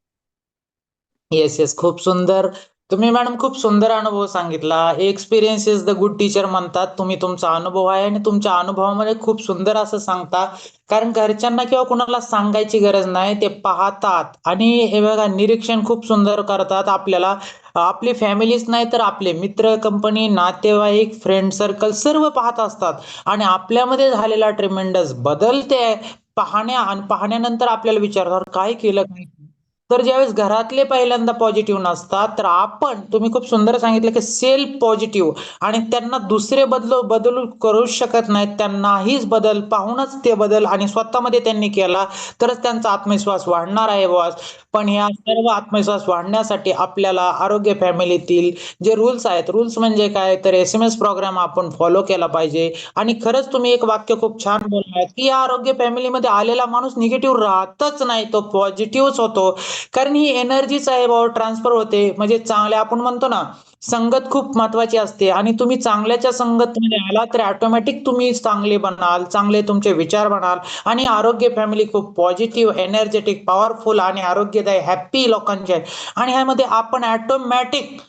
Yes, yes. खूप सुंदर. तुम्ही मॅडम खूप सुंदर अनुभव सांगितला. Experience is the good teacher म्हणतात. तुम्ही तुमचा अनुभव आहे आणि तुमच्या अनुभवामध्ये खूप सुंदर असं सांगता. कारण घरच्यांना किंवा कुणाला सांगायची गरज नाही. ते पाहतात आणि हे बघा निरीक्षण खूप सुंदर करतात आपल्याला. आपली फॅमिलीच नाही तर आपले मित्र, कंपनी, नातेवाईक, फ्रेंड सर्कल सर्व पाहत असतात आणि आपल्यामध्ये झालेला ट्रिमेंडस बदल ते पाहण्यानंतर आपल्याला विचारतात काय केलं, काय केलं? तर ज्यावेळेस घरातले पहिल्यांदा पॉझिटिव्ह नसतात, तर आपण तुम्ही खूप सुंदर सांगितलं की सेल्फ पॉझिटिव्ह आणि त्यांना दुसरे बदलू करूच शकत नाहीत. त्यांनाहीच बदल पाहूनच ते बदल आणि स्वतःमध्ये त्यांनी केला तरच त्यांचा आत्मविश्वास वाढणार आहे बॉस. पण ह्या सर्व आत्मविश्वास वाढण्यासाठी आपल्याला आरोग्य फॅमिलीतील जे रूल्स आहेत, रूल्स म्हणजे काय तर SMS प्रोग्राम आपण फॉलो केला पाहिजे. आणि खरंच तुम्ही एक वाक्य खूप छान बोललात की या आरोग्य फॅमिलीमध्ये आलेला माणूस निगेटिव्ह राहतच नाही, तो पॉझिटिव्हच होतो. कारण ही एनर्जीच आहे बाबा ट्रान्सफर होते. म्हणजे चांगल्या आपण म्हणतो ना, संगत खूप महत्वाची असते आणि तुम्ही चांगल्याच्या संगतीमध्ये आला तर ऑटोमॅटिक तुम्ही चांगले बनाल, चांगले तुमचे विचार बनाल आणि आरोग्य फॅमिली खूप पॉझिटिव्ह, एनर्जेटिक, पॉवरफुल आणि आरोग्यदायी हॅप्पी लोकांचे आहे. आणि ह्यामध्ये आपण ऑटोमॅटिक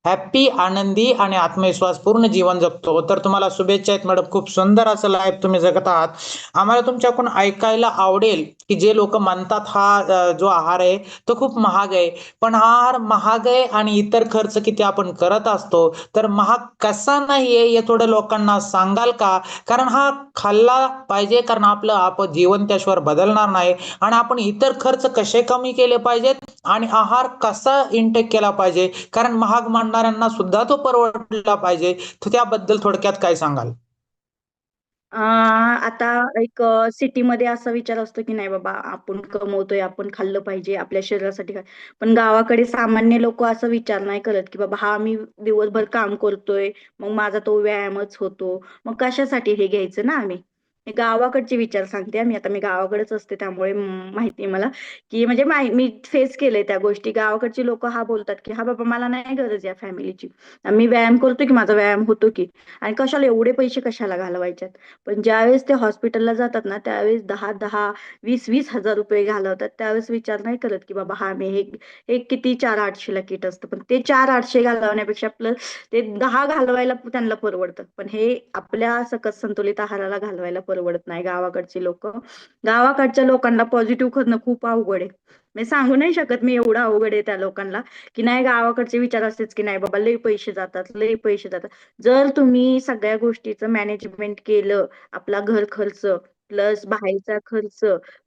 हॅप्पी, आनंदी आणि आत्मविश्वास पूर्ण जीवन जगतो. तर तुम्हाला शुभेच्छा आहेत मॅडम. खूप सुंदर असं लाईफ तुम्ही जगत आहात. आम्हाला तुमच्याकडून ऐकायला आवडेल की जे लोक म्हणतात जो आहार आहे तो खूप महाग आहे. पण हा आहार महाग आहे आणि इतर खर्च किती आपण करत असतो, तर महाग कसा नाहीये हे थोडं लोकांना सांगाल का? कारण हा खाल्ला पाहिजे, कारण आपलं जीवन त्याशिवाय बदलणार नाही. आणि आपण इतर खर्च कसे कमी केले पाहिजेत आणि आहार कसा इनटेक केला पाहिजे, कारण महाग मानणाऱ्यांना सुद्धा तो परवडला पाहिजे. तर त्याबद्दल थोडक्यात काय सांगाल? आता एक सिटीमध्ये असा विचार असतो की नाही बाबा आपण कमवतोय, आपण खाल्लं पाहिजे आपल्या शरीरासाठी काय. पण गावाकडे सामान्य लोक असं विचार नाही करत की बाबा मी दिवसभर काम करतोय, मग माझा तो व्यायामच होतो, मग कशासाठी हे घ्यायचं ना आम्ही. मी गावाकडचे विचार सांगते मी आता मी गावाकडेच असते त्यामुळे माहिती आहे मला की म्हणजे मी फेस केलंय त्या गोष्टी. गावाकडची लोक हा बोलतात की हा बाबा मला नाही गरज या फॅमिलीची, मी व्यायाम करतो की माझा व्यायाम होतो की, आणि कशाला एवढे पैसे कशाला घालवायच्यात. पण ज्यावेळेस ते हॉस्पिटलला जातात ना त्यावेळेस 10-10, 20-20 हजार रुपये घालवतात. त्यावेळेस विचार नाही करत की बाबा हा मी हे किती 400-800 ला किट असतं, पण ते 400-800 घालवण्यापेक्षा प्लस ते 10 घालवायला त्यांना परवडतं. पण हे आपल्या सकस संतुलित आहाराला घालवायला परवडत नाही. गावाकडच्या लोकांना पॉझिटिव्ह करणं खूप अवघड आहे. मी सांगू नाही शकत मी एवढं अवघड आहे त्या लोकांना की नाही. गावाकडचे विचार असतेच की नाही बाबा लई पैसे जातात, लई पैसे जातात. जर तुम्ही सगळ्या गोष्टीचं मॅनेजमेंट केलं, आपला घर खर्च प्लस बाहेरचा खर्च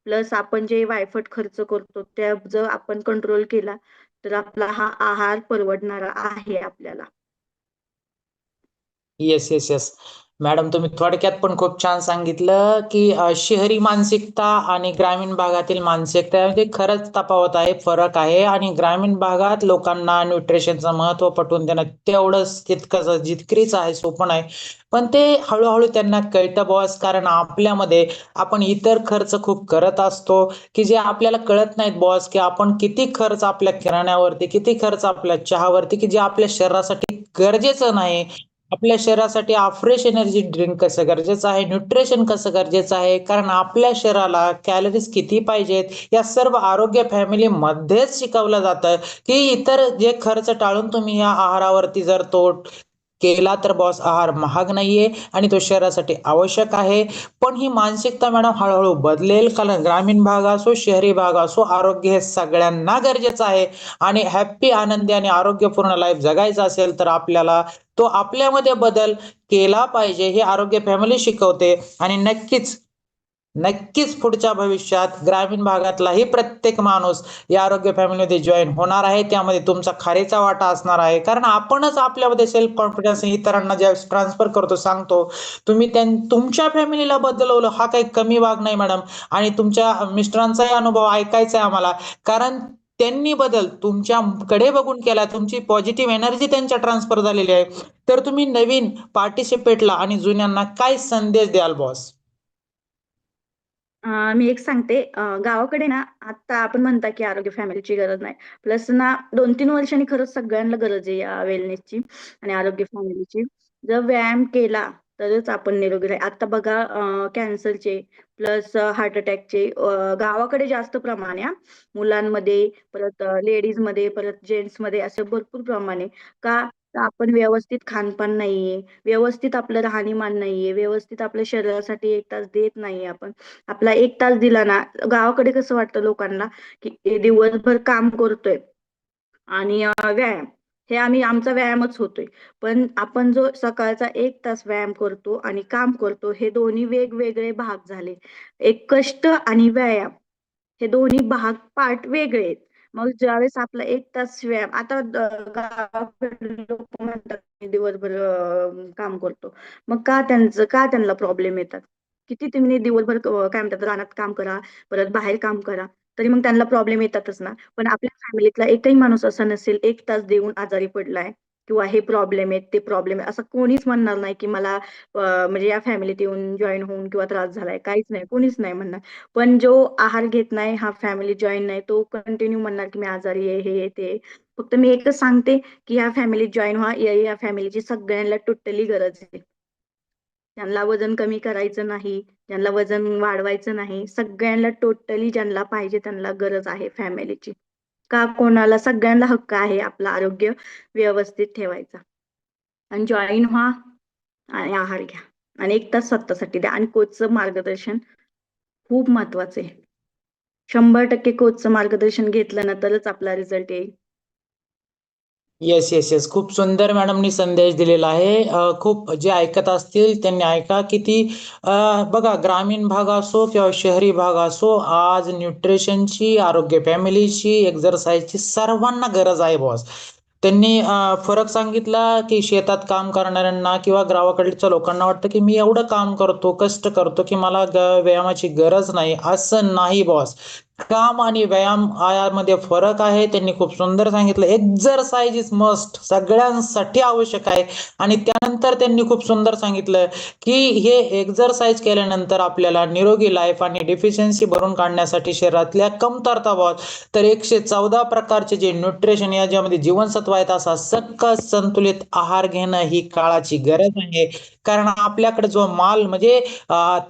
प्लस आपण जे वायफट खर्च करतो त्या जर आपण कंट्रोल केला तर आपला हा आहार परवडणारा आहे आपल्याला. येस येस येस मॅडम, तुम्ही थोडक्यात पण खूप छान सांगितलं की शहरी मानसिकता आणि ग्रामीण भागातील मानसिकता यामध्ये खरंच तफावत आहे, फरक आहे. आणि ग्रामीण भागात लोकांना न्यूट्रिशनचं महत्त्व पटवून देणं तेवढंच तितकंच जितकीच आहे सोपं आहे. पण ते हळूहळू त्यांना कळतं बॉस, कारण आपल्यामध्ये आपण इतर खर्च खूप करत असतो की जे आपल्याला कळत नाहीत बॉस, की आपण किती खर्च आपल्या किराण्यावरती, किती खर्च आपल्या चहावरती, की जे आपल्या शरीरासाठी गरजेचं नाही. आपल्या शरीरासाठी फ्रेश एनर्जी ड्रिंक कसं गरजेचं आहे, न्यूट्रिशन कसं गरजेचं आहे, कारण आपल्या शरीराला कॅलरीज किती पाहिजेत या सर्व आरोग्य फॅमिलीमध्येच शिकवलं जातं. की इतर जे खर्च टाळून तुम्ही या आहारावरती जर तो केला तर बॉस आहार महाग नाहीये आणि तो शरीरासाठी आवश्यक आहे. पण ही मानसिकता मॅडम हळूहळू बदलेल, कारण ग्रामीण भाग असो शहरी भाग असो आरोग्य हे सगळ्यांना गरजेचं आहे. आणि हॅप्पी आनंदी आणि आरोग्यपूर्ण लाईफ जगायचं असेल तर आपल्याला तो आपल्यामध्ये बदल केला पाहिजे, हे आरोग्य फॅमिली शिकवते. आणि नक्कीच नक्कीच पुढच्या भविष्यात ग्रामीण भागातलाही प्रत्येक माणूस या आरोग्य फॅमिलीमध्ये जॉईन होणार आहे. त्यामध्ये तुमचा खारीचा वाटा असणार आहे, कारण आपणच आपल्यामध्ये सेल्फ कॉन्फिडन्स इतरांना ज्यावेळेस ट्रान्सफर करतो, सांगतो तुम्ही तुमच्या फॅमिलीला बदलवलं, हा काही कमी भाग नाही मॅडम. आणि तुमच्या मिस्टरांचाही अनुभव ऐकायचा आहे आम्हाला, कारण त्यांनी बदल तुमच्याकडे बघून केला, तुमची पॉझिटिव्ह एनर्जी त्यांच्या ट्रान्सफर झालेली आहे. तर तुम्ही नवीन पार्टिसिपेटला आणि जुन्यांना काय संदेश द्याल बॉस? मी एक सांगते, गावाकडे ना आता आपण म्हणता की आरोग्य फॅमिलीची गरज नाही. प्लस ना 2-3 वर्षांनी खरंच सगळ्यांना गरज आहे या वेलनेसची आणि आरोग्य फॅमिलीची. जर व्यायाम केला तरच आपण निरोगी राहील. आता बघा कॅन्सरचे प्लस हार्ट अटॅकचे गावाकडे जास्त प्रमाण आहे मुलांमध्ये, परत लेडीजमध्ये, परत जेंट्समध्ये असं भरपूर प्रमाण आहे. का? तर आपण व्यवस्थित खानपान नाहीये, व्यवस्थित आपलं राहणीमान नाहीये, व्यवस्थित आपल्या शरीरासाठी 1 तास देत नाहीये आपण. आपला 1 तास दिला ना, गावाकडे कसं वाटतं लोकांना की दिवसभर काम करतोय आणि व्यायाम हे आमचा व्यायामच होतोय. पण आपण जो सकाळचा 1 तास व्यायाम करतो आणि काम करतो हे दोन्ही वेगवेगळे भाग झाले. एक कष्ट आणि व्यायाम हे दोन्ही भाग पार्ट वेगळे आहेत. मग ज्यावेळेस आपला 1 तास व्यायाम आता गावाकडे लोक म्हणतात मी दिवसभर काम करतो. मग का त्यांना प्रॉब्लेम येतात? किती तुम्ही दिवसभर काय म्हणतात रानात काम करा, परत बाहेर काम करा, तरी मग त्यांना प्रॉब्लेम येतातच ना. पण आपल्या फॅमिलीतला एकही माणूस असा नसेल 1 तास देऊन आजारी पडलाय किंवा हे प्रॉब्लेम आहेत, ते प्रॉब्लेम आहे असं कोणीच म्हणणार नाही की मला म्हणजे या फॅमिलीत येऊन जॉईन होऊन किंवा त्रास झालाय. काहीच नाही, कोणीच नाही म्हणणार. पण जो आहार घेत नाही, हा फॅमिली जॉईन नाही, तो कंटिन्यू म्हणणार की मी आजारी आहे, हे आहे, ते आहे. फक्त मी एकच सांगते की या फॅमिलीत जॉईन व्हा. या फॅमिलीची सगळ्यांना टोटली गरज आहे. त्यांना वजन कमी करायचं नाही, ज्यांना वजन वाढवायचं नाही, सगळ्यांना टोटली ज्यांना पाहिजे त्यांना गरज आहे फॅमिलीची. का? कोणाला सगळ्यांना हक्क आहे आपलं आरोग्य व्यवस्थित ठेवायचा. आणि जॉईन व्हा आणि आहार घ्या आणि 1 तास स्वतःसाठी द्या. आणि कोचचं मार्गदर्शन खूप महत्वाचं आहे. 100% कोचचं मार्गदर्शन घेतलं ना तरच आपला रिझल्ट येईल. येस येस येस खूप सुंदर मॅडमनी संदेश दिलेला आहे. खूप जे ऐकत असतील त्यांनी ऐका, किती बघा ग्रामीण भाग असो किंवा शहरी भाग असो, आज न्यूट्रिशनची, आरोग्य फॅमिलीची, एक्झरसाइजची सर्वांना गरज आहे बॉस. त्यांनी फरक सांगितला की शेतात काम करणाऱ्यांना किंवा गावाकडच्या लोकांना वाटतं की मी एवढं काम करतो, कष्ट करतो की मला व्यायामाची गरज नाही. असं नाही बॉस. काम आणि व्यायाम यामध्ये फरक आहे. त्यांनी खूप सुंदर सांगितलं. एक्झरसाइज इज मस्ट, सगळ्यांसाठी आवश्यक आहे. आणि त्यानंतर त्यांनी खूप सुंदर सांगितलं की हे एक्झरसाइज केल्यानंतर आपल्याला निरोगी लाईफ आणि डिफिशियन्सी भरून काढण्यासाठी शरीरातल्या कमतरता तर 114 प्रकारचे जे न्यूट्रिशन याच्यामध्ये जीवनसत्व आहेत असा सकस संतुलित आहार घेणं ही काळाची गरज आहे. कारण आपल्याकडे जो माल म्हणजे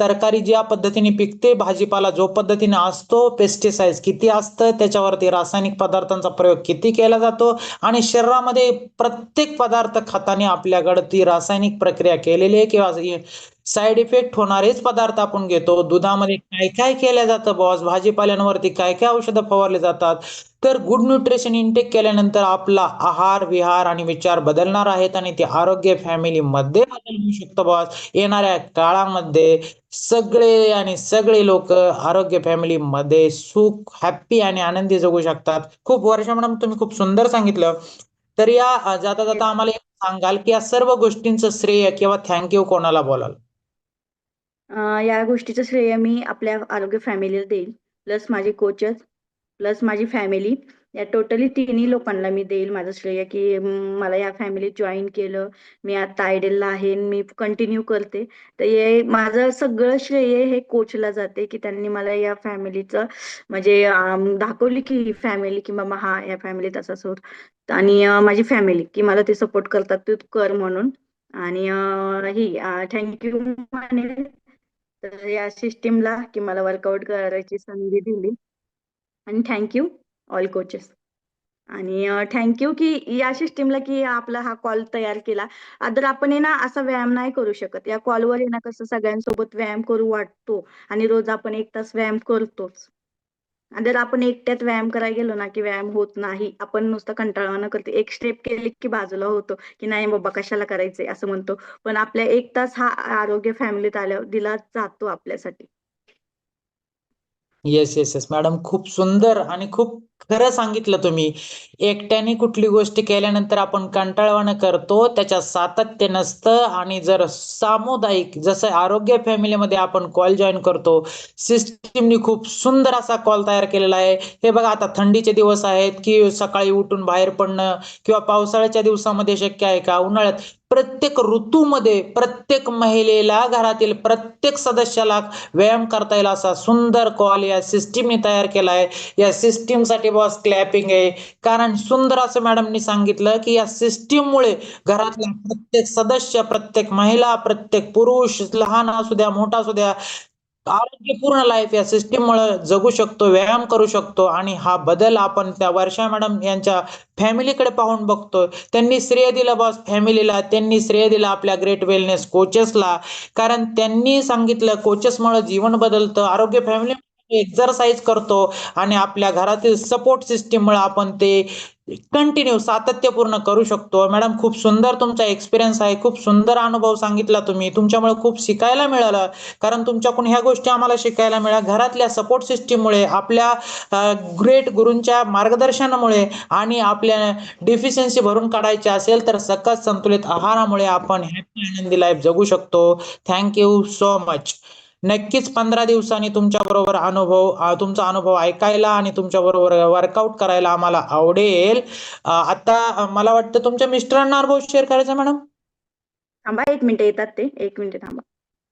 तरकारी ज्या पद्धतीने पिकते, भाजीपाला जो पद्धतीने असतो, पेस्टिसाइड किती असतं, त्याच्यावरती रासायनिक पदार्थांचा प्रयोग किती केला जातो आणि शरीरामध्ये प्रत्येक पदार्थ खाताना आपल्याकडे ती रासायनिक प्रक्रिया केलेली आहे किंवा साईड इफेक्ट होणारेच पदार्थ आपण घेतो. दुधामध्ये काय काय केलं जातं बॉस, भाजीपाल्यांवरती काय काय औषधं फवारली जातात. तर गुड न्यूट्रिशन इनटेक केल्यानंतर आपला आहार विहार आणि विचार बदलणार आहेत आणि ते आरोग्य फॅमिलीमध्ये बदल होऊ शकतो बॉस. येणाऱ्या काळामध्ये सगळे लोक आरोग्य फॅमिलीमध्ये सुख हॅप्पी आणि आनंदी जगू शकतात. खूप वर्षा मॅडम तुम्ही खूप सुंदर सांगितलं. तर या जाता जाता आम्हाला एक सांगाल की या सर्व गोष्टींचं श्रेय किंवा थँक्यू कोणाला बोलाल? या गोष्टीचं श्रेय मी आपल्या आरोग्य फॅमिलीला देईल, प्लस माझे कोचेस, प्लस माझी फॅमिली, या टोटली तिन्ही लोकांना मी देईल माझं श्रेय की मला या फॅमिलीत जॉईन केलं. मी आता आयडेलला आहे, मी कंटिन्यू करते. तर हे माझं सगळं श्रेय हे कोचला जाते की त्यांनी मला या फॅमिलीचं म्हणजे दाखवली की ही फॅमिली की बाबा हा या फॅमिलीत असं होत. आणि माझी फॅमिली की मला ते सपोर्ट करतात तू कर म्हणून. आणि ही थँक्यू म्हणेल तर या सिस्टीमला की मला वर्कआउट करायची संधी दिली. आणि थँक्यू ऑल कोचेस. आणि थँक्यू की या सिस्टीमला की आपला हा कॉल तयार केला. अदर आपण आहे ना असा व्यायाम नाही करू शकत. या कॉलवर आहे ना कसं सगळ्यांसोबत व्यायाम करू वाटतो आणि रोज आपण 1 तास व्यायाम करतोच. जर आपण एकट्यात व्यायाम करायला गेलो ना की व्यायाम होत नाही. आपण नुसतं कंटाळवाणं करतो. एक स्टेप केली की बाजूला होतो की नाही बाबा कशाला करायचंय असं म्हणतो. पण आपल्या 1 तास हा आरोग्य फॅमिलीत आल्यावर दिला जातो आपल्यासाठी. येस येस येस मॅडम, खूप सुंदर आणि खूप खरं सांगितलं तुम्ही. एकट्याने कुठली गोष्ट केल्यानंतर आपण कंटाळवाणं करतो, त्याच्यात सातत्य नसतं. आणि जर सामुदायिक जसं आरोग्य फॅमिलीमध्ये आपण कॉल जॉईन करतो, सिस्टीमनी खूप सुंदर असा कॉल तयार केलेला आहे. हे बघा आता थंडीचे दिवस आहेत की सकाळी उठून बाहेर पडणं किंवा पावसाळ्याच्या दिवसामध्ये शक्य आहे का, उन्हाळ्यात प्रत्येक ऋतूमध्ये प्रत्येक महिलेला घरातील प्रत्येक सदस्याला व्यायाम करता येईल असा सुंदर कॉल या सिस्टीमने तयार केला आहे. या सिस्टीमसाठी बॉस क्लॅपिंग आहे. कारण सुंदर असं मॅडमनी सांगितलं की या सिस्टीममुळे घरातला प्रत्येक सदस्य, प्रत्येक महिला, प्रत्येक पुरुष, लहान असू द्या मोठा असू द्या, आरोग्यपूर्ण लाईफ या सिस्टीममुळे जगू शकतो, व्यायाम करू शकतो. आणि हा बदल आपण त्या वर्षा मॅडम यांच्या फॅमिलीकडे पाहून बघतोय. त्यांनी श्रेय दिलं बॉस फॅमिलीला, त्यांनी श्रेय दिलं आपल्या ग्रेट वेलनेस कोचेसला. कारण त्यांनी सांगितलं कोचेसमुळे जीवन बदलतं, आरोग्य फॅमिली एक्झरसाइज करतो आणि आपल्या घरातील सपोर्ट सिस्टीममुळे आपण ते कंटिन्यू सातत्यपूर्ण करू शकतो. मॅडम खूप सुंदर तुमचा एक्सपिरियन्स आहे, खूप सुंदर अनुभव सांगितला तुम्ही. तुमच्यामुळे खूप शिकायला मिळालं. कारण तुमच्याकडून ह्या गोष्टी आम्हाला शिकायला मिळाल्या. घरातल्या सपोर्ट सिस्टीममुळे, आपल्या ग्रेट गुरूंच्या मार्गदर्शनामुळे आणि आपल्या डिफिशियन्सी भरून काढायची असेल तर सकस संतुलित आहारामुळे आपण हॅपी आनंदी लाईफ जगू शकतो. Thank you so much. नक्कीच 15 दिवसांनी तुमच्याबरोबर तुमचा अनुभव ऐकायला आणि तुमच्याबरोबर वर्कआउट करायला आम्हाला आवडेल. आता मला वाटतं तुमच्या मिस्टरांना अनुभव शेअर करायचा मॅडम. थांबा 1 मिनिट येतात ते. 1 मिनिट थांबा.